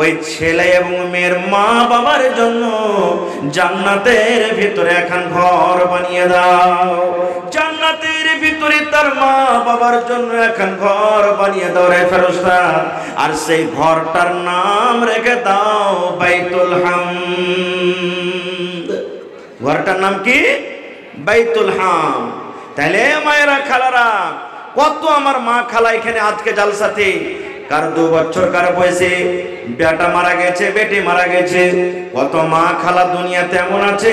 ওই ছেলে এবং মেয়ের মা বাবার জন্য জান্নাতের ভিতরে এখন ঘর বানিয়ে দাও, জান্নাতের ভিতরে তার মা বাবার জন্য এখন ঘর বানিয়ে দাও রে ফেরেশতা, আর সেই ঘরটার নাম রেখে দাও বাইতুল হামদ। ঘরটার নাম কি? বাইতুল হামদ। তাহলে মায়েরা খালারা, কত আমার মা খালা এখানে আজকে জালসাতে, কার 2 বছর কার বয়সে বেটা মারা গেছে, বেটি মারা গেছে, কত মা খালা দুনিয়াতে এমন আছে,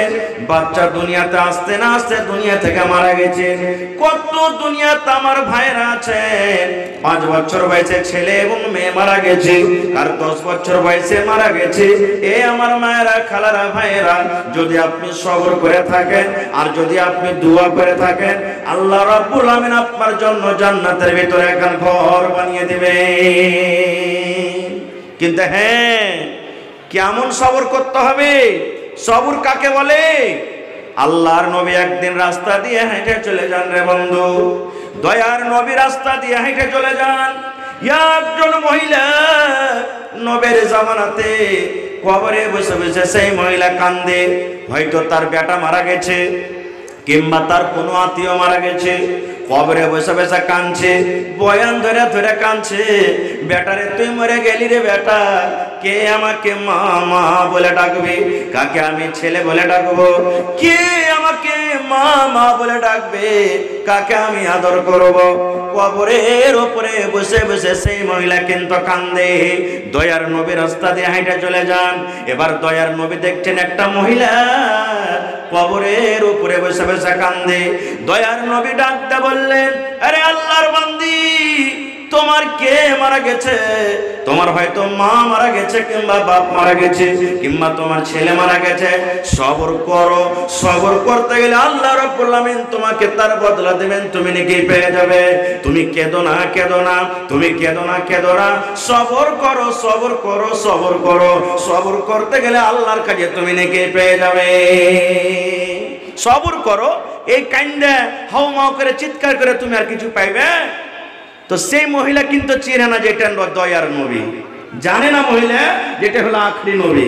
বাচ্চা দুনিয়াতে আসতে না আসতে দুনিয়া থেকে মারা গেছে, কত দুনিয়াতে আমার ভাইরা আছে 5 বছর বয়সে ছেলে এবং মেয়ে মারা গেছে, কার 10 বছর বয়সে মারা গেছে। এ আমার মায়েরা খালারা ভাইরা, যদি আপনি সবর করে থাকেন আর যদি আপনি দোয়া করে থাকেন, আল্লাহ রাব্বুল আমিন আপনার জন্য জান্নাতের ভিতরে এখন ঘর বানিয়ে দিবে। কিন্তু হ্যাঁ, কেমন সবর করতে হবে? সবর কাকে বলে? আল্লাহর নবী একদিন রাস্তা দিয়ে হেঁটে চলে যান রে বন্ধু, দয়ার নবী রাস্তা দিয়ে হেঁটে চলে যান, একজন মহিলা নবীর জামানাতে কবরে বসে বসে সেই মহিলা কান্দে, হয়তো তার বেটা মারা গেছে কিংবা তার কোনো আত্মীয় মারা গেছে, কবরে বসে বসে কাঁদছে, বয়ান ধরে ধরে কাঁদছে, বেটারে তুই মরে গেলি রে বেটা, কে আমাকে মা মা বলে ডাকবে, কাকে আমি ছেলে বলে ডাকবো, কে আমাকে মা মা বলে ডাকবে, কাকে আমি আদর করব। কবরের উপরে বসে বসে সেই মহিলা কিন্তু কান্দে। দয়ার নবী রাস্তা দিয়ে হাঁটে চলে যান, এবার দয়ার নবী দেখছেন একটা মহিলা কবরের উপরে বসে বসে কান্দে। দয়ার নবী ডাকতে বললেন, আরে আল্লাহর বান্দি, তোমার কে মারা গেছে? তোমার হয়তো মা মারা গেছে কিংবা বাপ মারা গেছে কিংবা তোমার ছেলে মারা গেছে, সবর করো। সবর করতে গেলে আল্লাহ রাব্বুল আমিন তোমাকে তার বদলা দেবেন, তুমি নাকি পেয়ে যাবে। তুমি কেঁদো না, কেঁদো না, তুমি কেঁদো না, কেঁদো না, সবর করো, সবর করো, সবর করো। সবর করতে গেলে আল্লাহর কাছে তুমি নাকি পেয়ে যাবে। সবর করো, এই কান্দে হাও মাও করে চিৎকার করে তুমি আর কিছু পাইবে? তো সেই মহিলা কিন্তু চেনে না যেটা দয়ার নবী, জানে না মহিলা যেটা হলো আখরি নবী।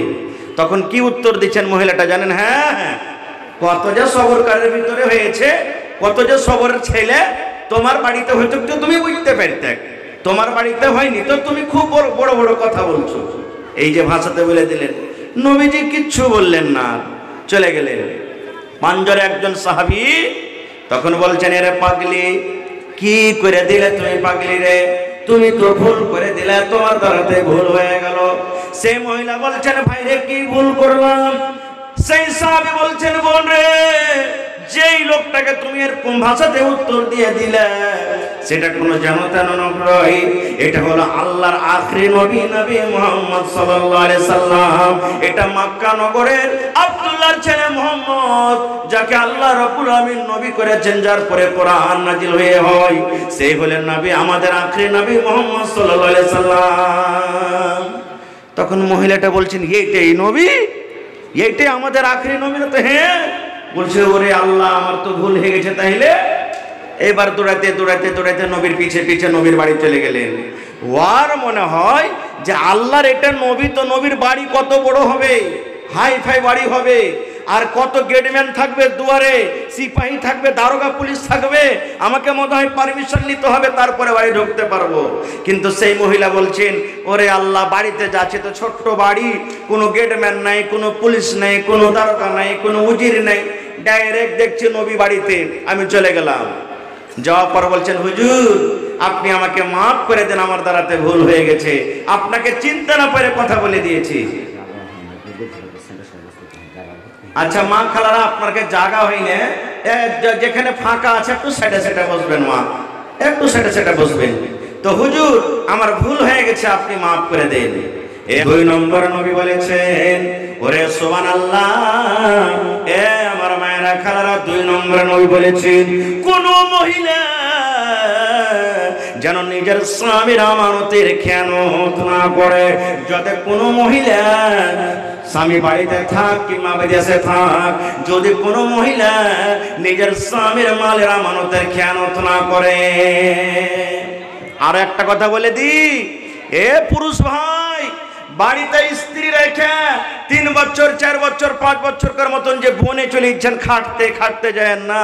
তখন কি উত্তর দিচ্ছেন মহিলাটা জানেন? হ্যাঁ হ্যাঁ, কত যে সবরকারের ভিতরে হয়েছে, কত যে সবরের ছেলে তোমার বাড়িতে হয়তো তো তুমি বুঝতে পারতে, তোমার বাড়িতে হয়নি তো তুমি খুব বড় বড় কথা বলছো। এই যে ভাষাতে বলে দিলেন, নবীজি কিচ্ছু বললেন না, চলে গেলেন। পাঞ্জরে একজন সাহাবী তখন বলছেন, এরে পাগলি, কি করে দিলে তুমি পাগলি রে, তুমি তো ভুল করে দিলে, তোমার দ্বারাতে ভুল হয়ে গেল। সেই মহিলা বলছেন, ভাই রে কি ভুল করলাম? সেই সাহাবী বলছেন, বোন রে, যেই লোকটাকে তুমি এরকম ভাষাতে উত্তর দিয়ে দিলে সেটা কোনো যেন তেন নয়, এটা হলো আল্লাহর আখরি নবী, নবী মুহাম্মদ সাল্লাল্লাহু আলাইহি সাল্লাম। এটা মক্কা নগরের আব্দুল্লাহর ছেলে মুহাম্মদ, যাকে আল্লাহ রাব্বুল আমিন নবী করেছেন, যার পরে কোরআন নাজিল হয়ে হয়, সেই হলেন নবী, আমাদের আখরি নবী মুহাম্মদ সাল্লাল্লাহু আলাইহি সাল্লাম। তখন মহিলাটা বলছেন, এইটাই নবী, এইটাই আমাদের আখরি নবী? না তো হ্যাঁ। বলছে, ওরে আল্লাহ, আমার তো ভুল হয়ে গেছে। তাইলে এবার দৌড়াতে দৌড়াতে দৌড়াতে নবীর পিছে পিছে নবীর বাড়ি চলে গেলেন। ওয়ার মনে হয় যে আল্লাহর এটা নবী, তো নবীর বাড়ি কত বড় হবে, হাই ফাই বাড়ি হবে, আর কত গেটম্যান থাকবে দুয়ারে, সিপাহী থাকবে, দারোগা পুলিশ থাকবে, আমাকে মনে হয় পারমিশন নিতে হবে তারপরে বাড়ি ঢুকতে পারবো। কিন্তু সেই মহিলা বলছেন, ওরে আল্লাহ, বাড়িতে যাচ্ছে তো ছোট্ট বাড়ি, কোনো গেটম্যান নাই, কোনো পুলিশ নেই, কোনো দারোগা নাই, কোনো উজির নেই, ডাইরেক্ট দেখছি নবী বাড়িতে। আমি চলে গেলাম, যাওয়ার পর বলছেন, হুজুর আপনি আমাকে মাফ করে দেন, আমার দ্বারাতে ভুল হয়ে গেছে, আপনাকে চিন্তা না করে কথা বলে দিয়েছি। আচ্ছা মা খালারা, আপনাকে জায়গা হয়নি, যেখানে ফাঁকা আছে একটু সাইডে সাইডে বসবেন, মা একটু সাইডে সাইডে বসবেন। তো হুজুর আমার ভুল হয়ে গেছে, আপনি মাফ করে দেন। এ 2 নম্বর নবী বলেছেন, ওরে সুবহানাল্লাহ, এ আমার মায়েরা খালারা, 2 নম্বর নবী বলেছেন, কোন মহিলা যেন নিজের স্বামীর আমানতের খেয়ানত না করে। যাতে কোনো মহিলা স্বামী বাড়িতে থাক কিংবা বিদেশে থাক, যদি কোনো মহিলা নিজের স্বামীর মালের আমানতের খেয়ানত না করে। আর একটা কথা বলে দি, এ পুরুষ ভাই, বাড়িতে স্ত্রী রেখে 3 বছর 4 বছর 5 বছর মতন যে বনে চলে ইচ্ছেন, খাটতে খাটতে যায় না,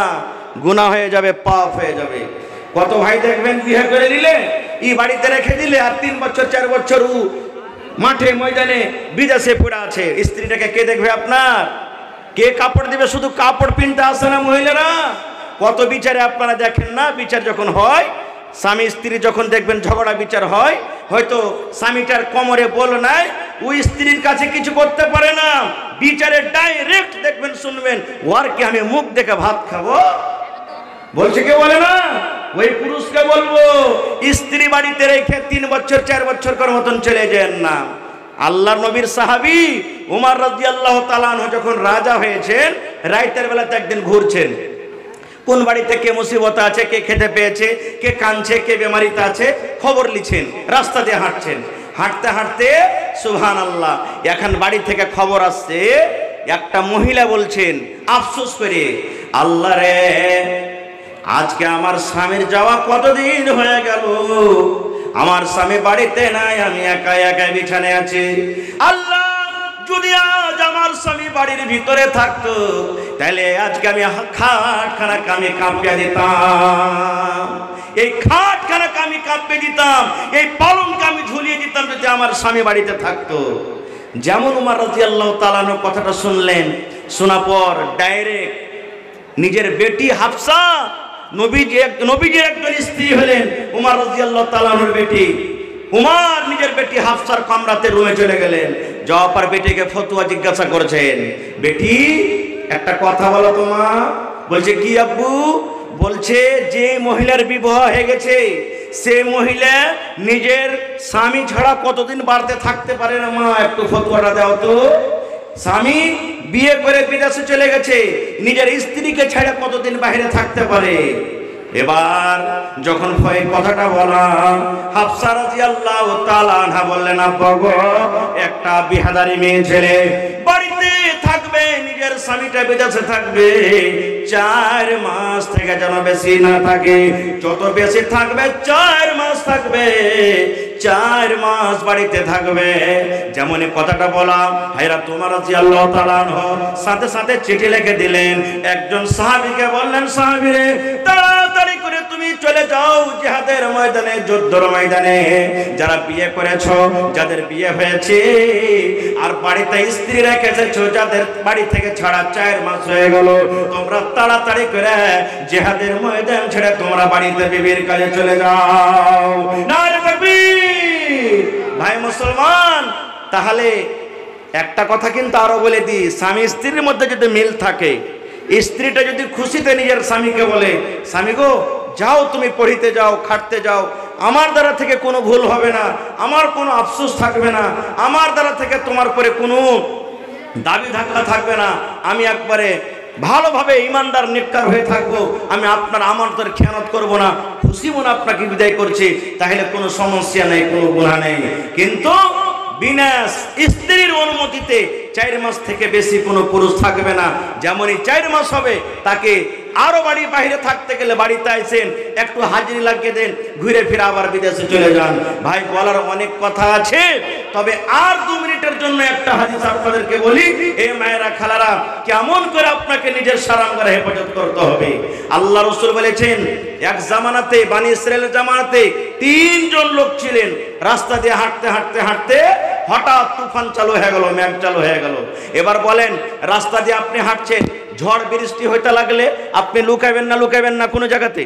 গুনাহ হয়ে যাবে, পাপ হয়ে যাবে। কত ভাই দেখবেন বিয়ে করে দিলে, ই বাড়িতে রেখে দিলে, আর 3 বছর 4 বছর মাঠে ময়দানে বিদেশে পড়ে আছে। স্ত্রীটাকে কে দেখবে আপনার? কে কাপড় দিবে? শুধু কাপড় পিনতে আসে না মহিলারা, কত বিচারে আপনারা দেখেন না। বিচার যখন হয়, স্বামী স্ত্রী যখন দেখবেন ঝগড়া বিচার হয়, হয়তো স্বামীটার কোমরে বল নাই, ওই স্ত্রীর কাছে কিছু করতে পারে না, বিচারে ডাইরেক্ট দেখবেন শুনবেন, ওর কি আমি মুখ দেখে ভাত খাবো? বলছে কে? বলে না, ওই পুরুষকে বলবো, স্ত্রী বাড়িতে রেখে 3 বছর 4 বছর মতন চলে যান না। আল্লাহর নবীর সাহাবী উমর রাদিয়াল্লাহু তাআলা আনহু যখন রাজা হয়েছেন, রাতের বেলাতে একদিন ঘুরছেন, কোন বাড়িতে কে মুসিবত আছে, কে খেতে পেয়েছে, কে কাঁদছে, কে বেমারিতে আছে, খবর লিছেন, রাস্তা দিয়ে হাঁটছেন। হাঁটতে হাঁটতে সুবহানাল্লাহ, এখন বাড়ি থেকে খবর আসছে, একটা মহিলা বলছেন আফসোস করে, আল্লাহ রে, আজকে আমার স্বামীর যাওয়া কতদিন হয়ে গেল, আমার স্বামী বাড়িতে নাই, আমি একা একা বিছানায় আছি। আল্লাহ, যদি আজ আমার স্বামী বাড়ির ভিতরে থাকতো, তাহলে আজকে আমি খাটখানাকে আমি কাঁপিয়ে দিতাম, এই খাটখানাকে আমি কাঁপিয়ে দিতাম, এই পালঙ্কে আমি ঝুলিয়ে দিতাম, যদি আমার স্বামী বাড়িতে থাকতো। যেমন উমর রাদিয়াল্লাহু তাআলা আনহু কথাটা শুনলেন, শোনার পর ডাইরেক্ট নিজের বেটি হাফসা, নবীজির একজন স্ত্রী হলেন উমর রাদিয়াল্লাহু তাআলা আনহুর বেটি, উমর নিজের বেটি হাফসার কামরাতে রুমে চলে গেলেন। যাওয়ার পর বেটিকে ফতোয়া জিজ্ঞাসা করেছেন, বেটি একটা কথা বলো তো মা। বলছে কি আব্বু? বলছে যে মহিলার বিবাহ হয়ে গেছে, সে মহিলা নিজের স্বামী ছাড়া কতদিন বাড়িতে থাকতে পারে না মা, একটু ফতোয়াটা দাও তো। স্বামী বিয়ে করে বিদেশে চলে গেছে, নিজের স্ত্রীকে ছেড়ে কতদিন বাইরে থাকতে পারে? এবার যখন ভয় কথাটা বলা, হাফসা রাদিয়াল্লাহু তাআলা আনহা বললেন, আব্বা গো, একটা বিহাদারি মেয়ে ছেলে বাড়িতে থাকবে, নিজের স্বামীটা বিদেশে থাকবে, 4 মাস থেকে যেন বেশি না থাকে, যত বেশি থাকবে 4 মাস থাকবে, 4 মাস বাড়িতে থাকবে। যেমন কথাটা বলা, হযরত ওমর রাদিয়াল্লাহু তাআলা আনহু সাথে সাথে চিঠি লিখে দিলেন, একজন সাহাবীকে বললেন, সাহাবী রে, তাড়াতাড়ি করে তুমি চলে যাও জিহাদের ময়দানে, যুদ্ধের ময়দানে। যারা বিয়ে করেছো, যাদের বিয়ে হয়েছে আর বাড়িতে স্ত্রী রেখেছো, যাদের বাড়ি থেকে ছাড়া 4 মাস হয়ে গেল, তোমরা তাড়াতাড়ি করে জিহাদের ময়দান ছেড়ে তোমরা বাড়িতে বিবির কাছে চলে যাও। নারে তাকবীর! ভাই মুসলমান, তাহলে একটা কথা কিন্তু আরো বলে দিই, স্বামী স্ত্রীর মধ্যে যদি মিল থাকে, স্ত্রীটা যদি খুশিতে নিজের স্বামীকে বলে, স্বামী গো, যাও তুমি পড়িতে যাও, খাটতে যাও, আমার দ্বারা থেকে কোনো ভুল হবে না, আমার কোনো আফসোস থাকবে না, আমার দ্বারা থেকে তোমার পরে কোনো দাবি ধাক্কা থাকবে না, আমি একবারে ভালোভাবে ইমানদার নেককার হয়ে থাকবো, আমি আপনার আমানতের খেয়ানত করব না, খুশি মনে আপনাকে বিদায় করছি, তাহলে কোনো সমস্যা নেই, কোনো গুনাহ নেই। কিন্তু বিনা স্ত্রীর অনুমতিতে 4 মাস থেকে বেশি কোনো পুরুষ থাকবে না। যেমনই 4 মাস হবে, তাকে আরো বাড়ি বাইরে থাকতে গেলে বাড়িতে আইছেন একটু হাজিরি লাগিয়ে দেন, ঘুরে ফিরে আবার বিদেশে চলে যান। ভাই বলার অনেক কথা আছে, তবে আর 2 মিনিটের জন্য একটা হাদিস আপনাদেরকে বলি। এই মায়েরা খালারা, কেমন করে আপনাকে নিজের সারাঙ্গারে হেফাজত করতে হবে। আল্লাহ রাসূল বলেছেন, এক জামানাতে, বানি ইসরায়েলের জামানাতে 3 জন লোক ছিলেন। রাস্তা দিয়ে হাঁটতে হাঁটতে হাঁটতে হঠাৎ তুফান চালু হয়ে গেল, মেঘ চালু হয়ে গেল। এবার বলেন, রাস্তা দিয়ে আপনি হাঁটছেন, ঝড় বৃষ্টি হইতে লাগলে আপনি লুকাবেন না? লুকাবেন না কোনো জায়গাতে?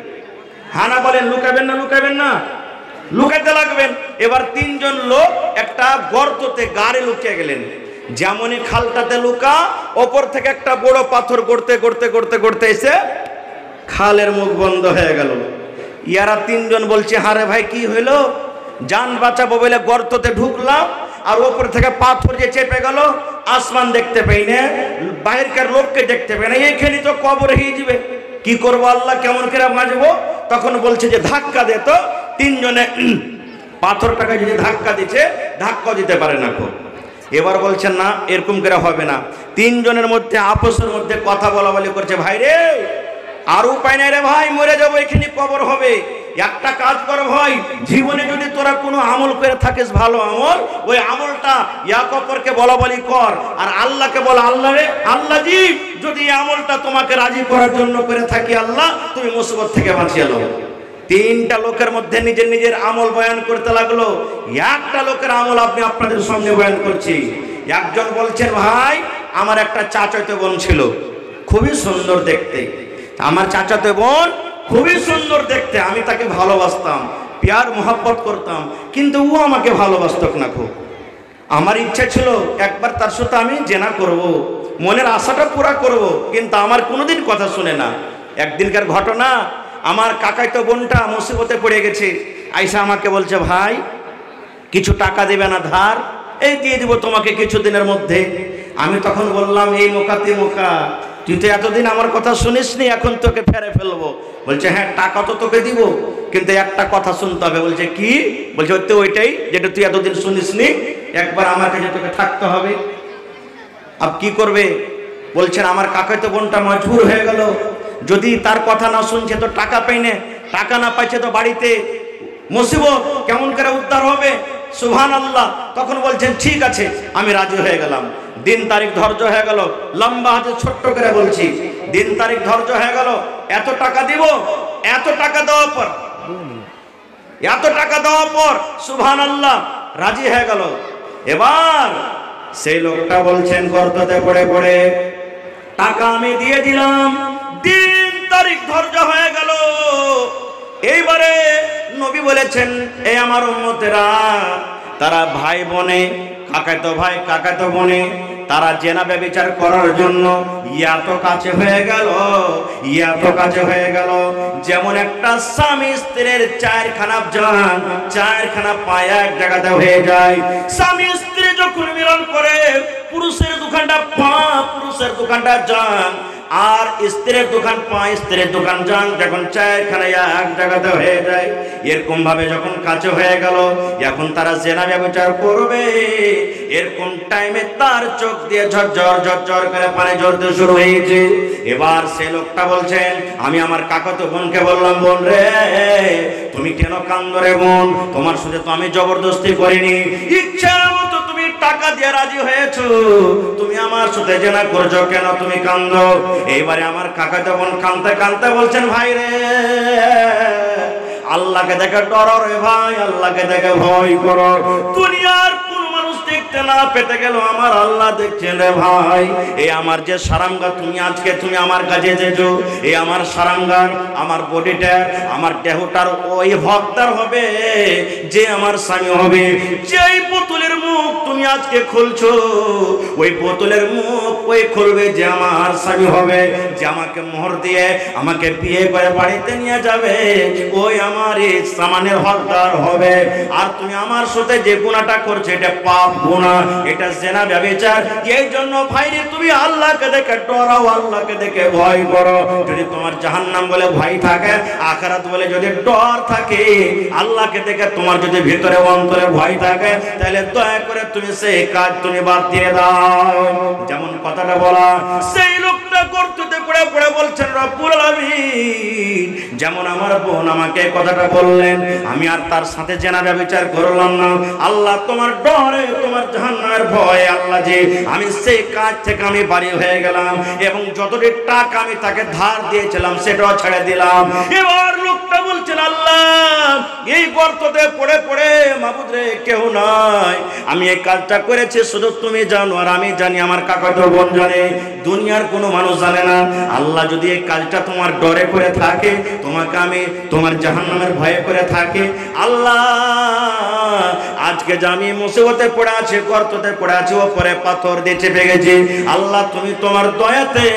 হানা বলেন, লুকাবেন না? লুকাবেন না? লুকাইতে লাগবেন। এবার 3 জন লোক একটা গর্ততে গাড়ি লুকিয়ে গেলেন। যেমনই খালটাতে লুকা, ওপর থেকে একটা বড় পাথর গড়তে গড়তে গড়তে গড়তে এসে খালের মুখ বন্ধ হয়ে গেল। ইয়ারা 3 জন বলছে, হারে ভাই কি হইলো? জান বাঁচাবো বলে গর্ততে ঢুকলাম, আর ওপর থেকে পাথর যে চেপে গেল, আসমান দেখতে পাই না, বাইরের লোককে দেখতে পাই না, এইখানে তো কবর হয়ে যাবে, কি করবো আল্লাহ, কেমন করে বাঁচবো? তখন বলছে যে ধাক্কা দে তো। 3 জনে পাথরটাকে যদি ধাক্কা দিচ্ছে, ধাক্কা দিতে পারে না। এবার বলছেন না, এরকম করে হবে না। 3 জনের মধ্যে আপসের মধ্যে কথা বলা বলি করছে, ভাই রে আর উপায় নাই রে ভাই, মরে যাবো, এখানে কবর হবে। একটা কাজ কর ভাই, জীবনে যদি তোরা কোনো আমল করে থাকিস, ভালো আমল, ওই আমলটা এক অপরকে বলা বলি কর, আর আল্লাহকে বল, আল্লাহ রে, আল্লাহ জি যদি এই আমলটা তোমাকে রাজি করার জন্য করে থাকি, আল্লাহ তুমি মুসিবত থেকে বাঁচিয়ে নাও। 3টা লোকের মধ্যে নিজের নিজের আমল বয়ান করতে লাগলো। একটা লোকের আমল আপনি আপনাদের সামনে বয়ান করছি। একজন বলছেন, ভাই আমার একটা চাচাতো বোন ছিল, খুবই সুন্দর দেখতে। আমার চাচাতো বোন খুবই সুন্দর দেখতে, আমি তাকে ভালোবাসতাম, প্যার মোহাব্বত করতাম, কিন্তু ও আমাকে ভালোবাসত না। খুব আমার ইচ্ছা ছিল একবার তার সাথে আমি জেনা করব, মনের আশাটা পুরা করব, কিন্তু আমার কোনোদিন কথা শুনে না। একদিনকার ঘটনা, আমার কাকাইতো বোনটা মুসিবতে পড়ে গেছে, আইসা আমাকে বলছে, ভাই কিছু টাকা দেবে না ধার? এই দিয়ে দিব তোমাকে কিছুদিনের মধ্যে। আমি তখন বললাম, এই মোকাতে মোকা, তুই তো এতদিন আমার কথা শুনিসনি, এখন তোকে ফেরে ফেলবো। বলছে, হ্যাঁ টাকা তো তোকে দিব, কিন্তু একটা কথা শুনতে হবে। বলছে, কি? বলছে, ওইটাই যেটা তুই এতদিন শুনিসনি, একবার আমার কাছে তোকে থাকতে হবে। আব কি করবে? বলছেন, আমার কাকাতো বোনটা মজবুর হয়ে গেল, যদি তার কথা না শুনছে তো টাকা পাই না, টাকা না পাইছে তো বাড়িতে মুসিবত, কেমন করে উদ্ধার হবে? সুবহানাল্লাহ। তখন বলছেন, ঠিক আছে আমি রাজি হয়ে গেলাম। দিন তারিখ ধার্য হয়ে গেল, লম্বা হাতে ছোট্ট করে বলছি, দিন তারিখ ধার্য হয়ে গেল, এত টাকা দিব, এত টাকা দেওয়ার পর, এত টাকা দেওয়ার পর সুবহানাল্লাহ রাজি হয়ে গেল। এবার সেই লোকটা বলছেন, গর্ততে পড়ে পড়ে, টাকা আমি দিয়ে দিলাম, দিন তারিখ ধার্য হয়ে গেল। এইবারে নবী বলেছেন, এই আমার উম্মতেরা, তারা ভাই বোনে, কাকাতো ভাই কাকাতো বোনে, তারা জেনা ব্যভিচার করার জন্য এত কাছে হয়ে গেল, এত কাছে হয়ে গেল, যেমন একটা স্বামী স্ত্রীর 4খানা জান, 4খানা পায়া এক জায়গাতে হয়ে যায়। স্বামী স্ত্রী যখন মিলন করে, পুরুষের 2খানা পা, পুরুষের 2খানা জান, আর স্ত্রীর 2খানা পা, স্ত্রীর 2খানা জান, যখন 4খানা এক জায়গাতে হয়ে যায়, এরকম ভাবে যখন কাছে হয়ে গেল, এখন তারা জেনা ব্যভিচার করবে। এরকম টাইমে তার চোখ দিয়ে ঝরঝর ঝরঝর করে পানি ঝরতে শুরু হয়েছে। এবার সে লোকটা বলছেন, আমি আমার কাকাতো বোনকে বললাম, বোন রে তুমি কেন কান্দো রে বোন? তোমার সাথে তো আমি জবরদস্তি করিনি, ইচ্ছা মতো তুমি টাকা দিয়ে রাজি হয়েছো, তুমি আমার সাথে জেনা করছো, কেন তুমি কান্দো? এইবারে আমার কাকাতো বোন কাঁদতে কাঁদতে বলছেন, ভাই রে আল্লাহকে দেখে ডরো রে ভাই, আল্লাহকে দেখে ভয় করো। দুনিয়ার কোন মানুষ দেখতে না পেতে গেল আমার আল্লাহ দেখছেন রে ভাই। এই আমার যে সারাঙ্গা তুমি আজকে তুমি আমার কাছে এসেছো, এই আমার সারাঙ্গার, আমার বডিটার, আমার দেহটার ওই হকদার হবে যে আমার স্বামী হবে। যেই বোতলের মুখ তুমি আজকে খুলছো, ওই বোতলের মুখ ওই খুলবে যে আমার স্বামী হবে, যে আমাকে মোহর দিয়ে আমাকে বিয়ে করে বাড়িতে নিয়ে যাবে, ওই আমার এই সামানের হকদার হবে। আর তুমি আমার সাথে যে গুনাহটা করছো, এটা পাপ গুনাহ, এটা জিনা ব্যভিচার। এই জন্য ভাইরে তুমি আল্লাহকে দেখে ডরাও, আল্লাহকে দেখে ভয় করো। যদি তোমার জাহান্নাম বলে ভয় থাকে, আখিরাত বলে যদি ডর থাকে, আল্লাহকে দেখে তোমার যদি ভিতরে অন্তরে ভয় থাকে, তাহলে দয়া করে তুমি সেই কাজ তুমি বাদ দিয়ে দাও। যেমন কথাটা বলা, সেই লোকটা করতে পড়ে পড়ে বলছেন রব্বুল আলামিন, যেমন আমার বোন আমাকে কথাটা বললেন, আমি আর তার সাথে জেনা ব্যভিচার করলাম না। আল্লাহ তোমার ডরে, তোমার জাহান্নামের ভয়ে আল্লাহ যে আমি সেই কাজ থেকে আমি বাড়ি হয়ে গেলাম, এবং যতটি টাকা আমি তাকে ধার দিয়েছিলাম সেটাও ছেড়ে দিলাম। এবার লোকটা বলছেন, আল্লাহ এই গর্ততে পড়ে পড়ে মাবুদ রে কেউ নাই, আমি এই কাজটা করেছি শুধু তুমি জানো আর আমি জানি, আমার কাকাতো বোন জানে, দুনিয়ার কোনো মানুষ জানে না। আল্লাহ যদি এই কাজটা তোমার ডরে করে থাকে, তোমাকে আমি তোমার জাহান্নামের ভয়ে করে থাকে, আল্লাহ আজকে যে আমি মুসিবতে পড়ে আছি, গর্ততে পড়ে আছি, ওপরে পাথর দিয়ে চেপে গেছি, আল্লাহ তুমি তোমার দয়াতে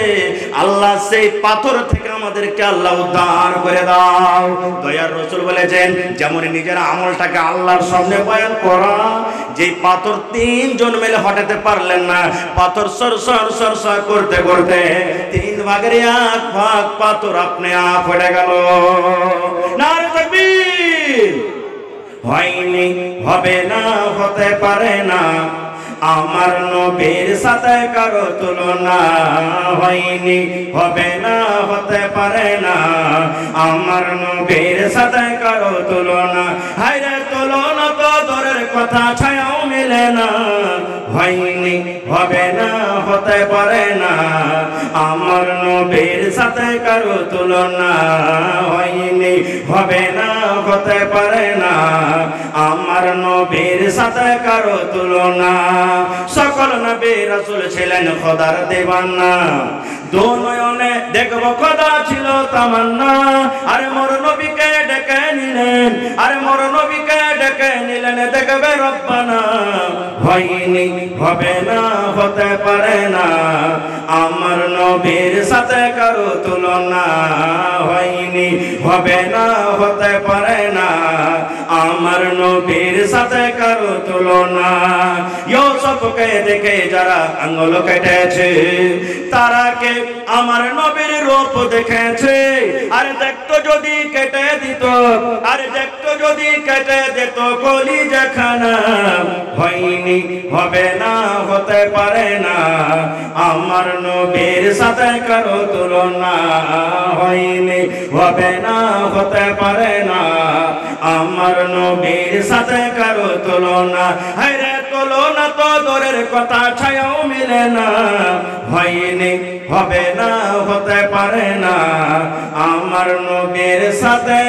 আল্লাহ সেই পাথর থেকে আমাদেরকে আল্লাহ উদ্ধার করে দাও। দয়ার রাসূল বলেছেন, যেমন নিজের আমলটাকে আল্লাহর সামনে বয়ান করা, যে পাথর তিনজন মিলে হটাতে পারলেন না, পাথর সরসর সরসর করতে করতে 3 ভাগের 1 ভাগ পাথর আপনি আপ হয়ে গেল। নারে তাকবীর। হয়নি, হবে না, হতে পারে না, আমার নবীর সাথে কারো তুলনা। হয়নি, হবে না, হতে পারে না, আমার নবীর সাথে কারো তুলনা। হায়রে তুলনা তো দূরের কথা, ছায়াও মিলে না। হয়নি, হবে না, হতে পারে না, আমার নবীর সাথে কারো তুলনা। হয়নি, হবে না, হতে পারে না, আমার নবীর সাথে কারো তুলনা। সকল নবী রাসূল ছিলেন খোদার দিওয়ানা, দুনয়নে দেখব খোদা ছিল তামান্না। আরে মোর নবীকে ডেকে নিলেন, আরে মোর নবীকে ডেকে নিলেন, দেখবে রব্বানা। হয়নি, হবে না, হতে পারে না, আমার নবীর সাথে কারো তুলনা। হয়নি, হবে না, হতে পারে না, আমার নবীর সাথে কারো তুলনা। ইউসুফকে দেখে যারা আঙ্গুল কেটেছে, তারা কে আমার নবীর রূপ দেখেছে। আরে দেখতো যদি কেটে দিত, আরে দেখতো যদি কেটে দিত কলিজাখানা। হয়নি, হবে না, হতে পারে না, আমার নবীর সাথে কারো তুলনা। হয়নি, হবে না, হতে পারে না, আমার নবীর সাথে কারো তুলনা। হায়রে তুলনা তো দূরের কথা, ছায়াও মিলে না। হয়নি, হবে না, হতে পারে না, আমার নবীর সাথে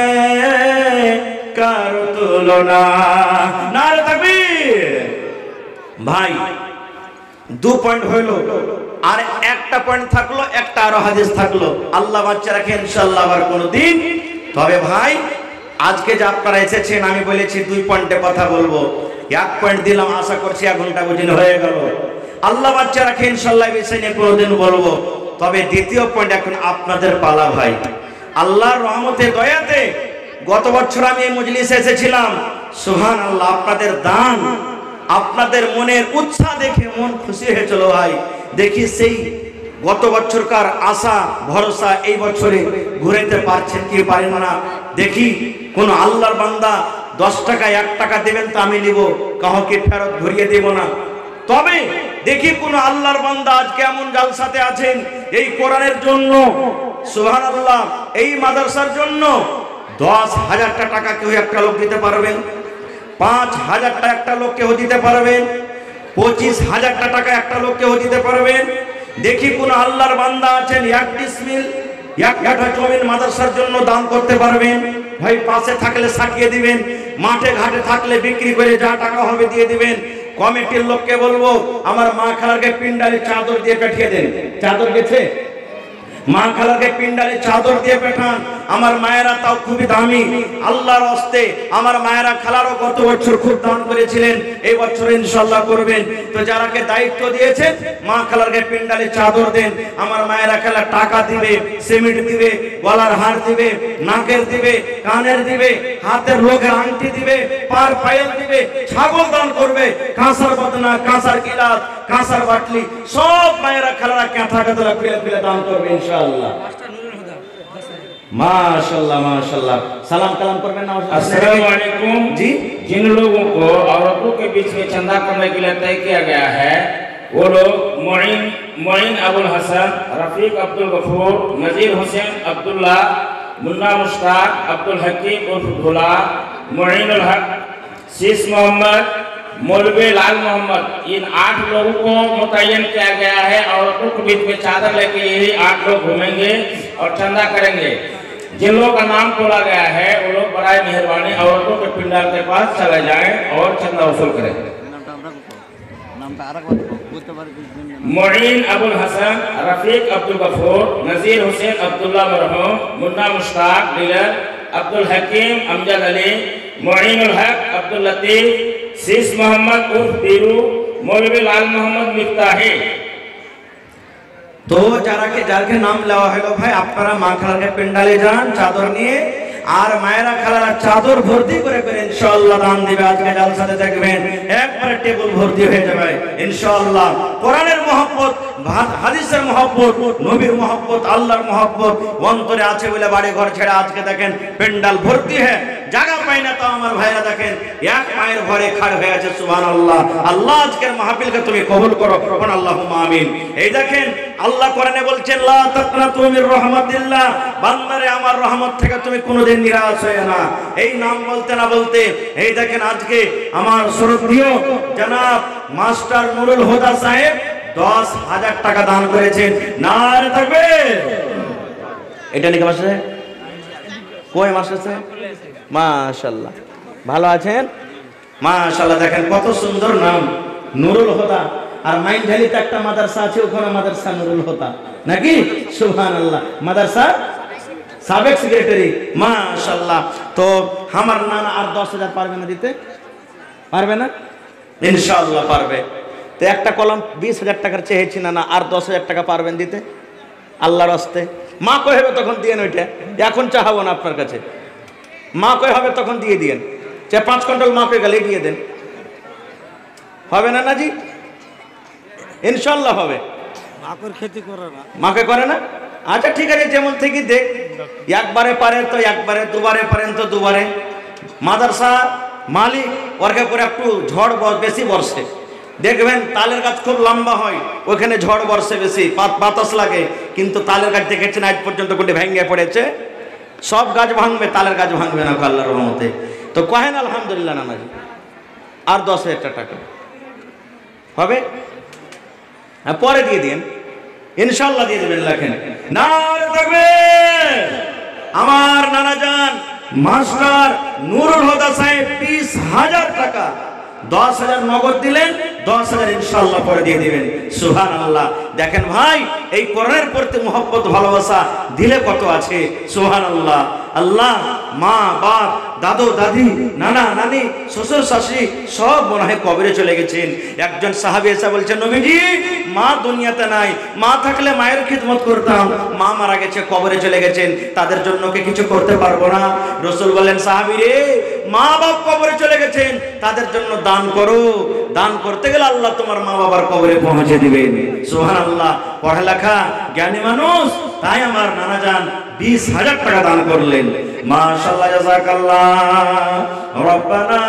কারো তুলনা। নারে তাকবীর। ভাই 2 পয়েন্ট হইল, আর একটা পয়েন্ট থাকলো, একটা আরো হাদিস থাকলো। আল্লাহ বাচ্চা রাখে ইনশাআল্লাহ আবার কোনদিন। তবে ভাই আজকে যে আপনারা এসেছেন, আমি বলেছি 2 পয়েন্টে কথা বলবো, 1 পয়েন্ট দিলাম, আশা করছি 1 ঘন্টা বুঝিন হয়ে গেল। আল্লাহ বাচ্চা রাখে ইনশাআল্লাহ বিষয় নিয়ে কোনদিন বলবো। তবে দ্বিতীয় পয়েন্ট এখন আপনাদের পালা ভাই। আল্লাহর রহমতে দয়াতে গত বছর আমি এই মজলিসে এসেছিলাম, সুবহানাল্লাহ, আপনাদের দান, আপনাদের মনের উৎসাহ দেখে মন খুশি হয়েছিল ভাই। দেখি সেই গত বছরকার আশা ভরসা এই বছরে ঘুরাইতে পারছেন কি পারেন না। দেখি কোন আল্লাহর বান্দা 10 টাকা 1 টাকা দেবেন তো আমি নিব, কাউকে ফেরত ঘুরিয়ে দেব না। তবে দেখি কোন আল্লাহর বান্দা আজকে এমন জালসাতে আছেন এই কোরআনের জন্য, সুবহানাল্লাহ, এই মাদ্রাসার জন্য 10,000 টাকা কেউ একটা লোক দিতে পারবেন, 5,000 টাকা একটা লোক কেউ দিতে পারবেন, 25,000 টাকা একটা লোক কেউ দিতে পারবেন। দেখি কোন আল্লাহর বান্দা আছেন 1 ডিসমিল 1 কাঠা জমিন মাদ্রাসার জন্য দান করতে পারবেন। ভাই পাশে থাকলে সাকিয়ে দিবেন, মাঠে ঘাটে থাকলে বিক্রি করে যা টাকা হবে দিয়ে দিবেন। কমিটির লোককে বলবো আমার মা খালাকে পিন্ডালে চাদর দিয়ে পাঠিয়ে দেন। চাদর গেছে, মা খালাকে পিন্ডালে চাদর দিয়ে পাঠান। আমার মায়েরা তাও খুবই দামি, আল্লাহর হস্তে আমার মায়েরা খালারও গত বছর খুব দান করেছিলেন, এই বছর ইনশাআল্লাহ করবেন। তো যারাকে দায়িত্ব দিয়েছেন মা খালাকে পিন্ডালে চাদর দেন। আমার মায়েরা খালা টাকা দিবে, সিমেন্ট দিবে, গলার হার দিবে, নাকের দিবে, কানের দিবে, হাতের লোকের আংটি দিবে, পার পায়েল দিবে, ছাগল দান করবে, কাঁসার বদনা, কাঁসার গিলাস, কাঁসার বাটলি সব মায়েরা খালারা কাঁথা কাতলা খুলে খুলে দান করবে ইনশাআল্লাহ। माशाल्लाह माशाल्लाह। सलाम कलाम करना ना। अस्सलाम वालेकुम जी। जिन लोगों को औरतों के बीच में चंदा करने के लिए तय किया गया है, वो लोग मोइन अबुल हसन, रफीक अब्दुल गफूर, नजीर हुसैन अब्दुल्ला, मुन्ना मुश्ताक, अब्दुल हकीम उर्फ भोला, मोइनुल हक, शीश मोहम्मद, मौलवी लाल मोहम्मद, इन 8 लोगों को मुतय्यन किया गया है। औरतों के बीच में चादर लेके यही 8 लोग घूमेंगे और चंदा करेंगे। जिन लोगों का नाम तोड़ा गया है वो लोग बराए मेहरबानी औरतों के पिंडाल के पास चले जाएं और चंदा वसूल करें। मोइन अबुल हसन, रफीक अब्दुल गफूर, नजीर हुसैन अब्दुल्ला मरहूम, मुन्ना मुश्ताक डीलर, अब्दुल हकीम अमजद अली, मोइनुल हक अब्दुल लतीफ, शीश मोहम्मद उर्फ बीरू, मौलवी लाल मोहम्मद मिफ्ताही। তো যারকে নাম দেওয়া হলো ভাই আপনারা মা খালাকে পেন্ডালে যান চাদর নিয়ে আর মায়েরা খালারা চাদর ভর্তি করে করে ইনশাআল্লাহ দান দিবে। আজকে জালসাতে দেখবেন একবারে টেবিল ভর্তি হয়ে যাবে ইনশাআল্লাহ। কোরআনের মহব্বত, হাদিসের মহব্বত, নবীর মহব্বত, আল্লাহর মহব্বত অন্তরে আছে বলে বাড়ি ঘর ছেড়ে আজকে দেখেন পেন্ডাল ভর্তি হ্যাঁ জায়গা পাই না। তো আমার ভাইরা দেখেন এক মায়ের ঘরে খাড় হয়ে আছে সুবহানাল্লাহ। আল্লাহ আজকের মাহফিলকে তুমি কবুল করো, বলুন আল্লাহুম্মা আমিন। এই দেখেন আল্লাহ কোরআনে বলছেন লা তাকনাতু মির রাহমাতিল্লাহ, বান্দারে আমার রহমত থেকে তুমি কোনোদিন নিরাশ হয়ে না। এই নাম বলতে না বলতে এই দেখেন আজকে আমার শ্রদ্ধেয় জনাব মাস্টার নুরুল হুদা সাহেব 10,000 টাকা দান করেছেন। নারে তাকবীর। এটা নাকি মাস্টার কই মাস্টার সাহেব? মাশাআল্লাহ ভালো আছেন? মাশাআল্লাহ দেখেন কত সুন্দর নাম নুরুল হুদা। আর মাইনঝালিতে একটা মাদ্রাসা আছে, ওখানে মাদ্রাসা নুরুল হুদা নাকি? সুবহানাল্লাহ। মাদ্রাসা সাবেক সেক্রেটারি মাশাআল্লাহ। তো আমার নানা আর 10,000 পারবে না দিতে? পারবে না? ইনশাআল্লাহ পারবে। তো একটা কলম 20,000 টাকার চেয়েছি না, আর 10,000 টাকা পারবেন দিতে আল্লাহর রাস্তে? মা কই হবে তখন দিয়েন, ওইটা এখন চাহাবো না আপনার কাছে। মা কই হবে তখন দিয়ে দিয়েন, 5 কুইন্টাল মা কই গেলে দিয়ে দেন। হবে না নাজি? ইনশাআল্লাহ হবে। মাকের খেতে করে না, মাকে করে না? আচ্ছা ঠিক আছে, যেমন থেকে দেখ, একবারে পারে তো একবারে, দুবারে পারেন তো দুবারে। মাদ্রাসা মালিক ওরকে করে একটু ঝড় বেশি বর্ষে দেখবেন তালের গাছ খুব লম্বা হয়, ওখানে ঝড় বর্ষে বেশি বাতাস লাগে, কিন্তু তালের গাছ দেখেছেন আজ পর্যন্ত কোটি ভেঙে পড়েছে? সব গাছ ভাঙবে, তালের গাছ ভাঙবে না আল্লাহর রহমতে। তো কহেন আলহামদুলিল্লাহ নানাজি। আর 10,000 টাকা হবে, পরে দিয়ে দিন ইনশাআল্লাহ দিয়ে দেবেন। লেখেন নারে তাকবীর। আমার নানা জান মাস্টার নুরুল হুদা সাহেব 20,000 টাকা, 10,000 নগদ দিলেন, 10,000 ইনশাআল্লাহ পরে দিয়ে দিবেন। সুবহানাল্লাহ। দেখেন ভাই এই কোরআনের প্রতি মহব্বত ভালোবাসা দিলে কত আছে। সুবহানাল্লাহ। আল্লাহ মা বাপ দাদু দাদি নানা নানি শ্বশুর শাশুড়ি সব মনে হয় কবরে চলে গেছেন। একজন সাহাবী এসে বলছেন নবীজি মা দুনিয়াতে নাই, মা থাকলে মায়ের খিদমত করতাম, মা মারা গেছে কবরে চলে গেছেন, তাদের জন্য কি কিছু করতে পারবো না? রাসূল বলেন সাহাবী রে মা বাপ কবরে চলে গেছেন, তাদের জন্য দান করো। দান করতে গেলে আল্লাহ তোমার মা বাবার কবরে পৌঁছে দিবেন। সুবহানাল্লাহ। পড়ালেখা জ্ঞানী মানুষ, তাই আমার নানা জান 20,000 টাকা দান করলেন। মাশাআল্লাহ জাযাকাল্লাহ। রব্বানা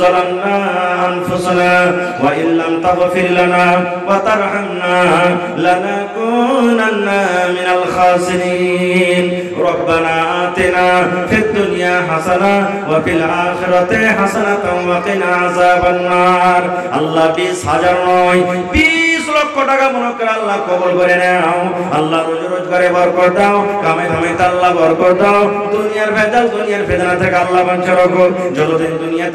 যালামনা আনফুসানা ওয়া ইল্লাম তাগফির লানা ওয়া তারহামনা লানাকুনান্না মিনাল খাসিরিন। রব্বানা আতিনা ফিদ দুনিয়া হাসানা ওয়া ফিল আখিরাতি হাসানাতাও ওয়া কিনা আযাবান নার। আল্লাহ 20,000 নয় 20 লক্ষ টাকা মনে করে আল্লাহ কবুল করে নাও। আল্লাহ রোজগারে বরকত দাও, কামে ধামে আল্লাহ বরকত দাও। দুনিয়ার ভেজাল দুনিয়ার ফেতনা থেকে আল্লাহ বাঁচিয়ে রাখো। যতদিন দুনিয়া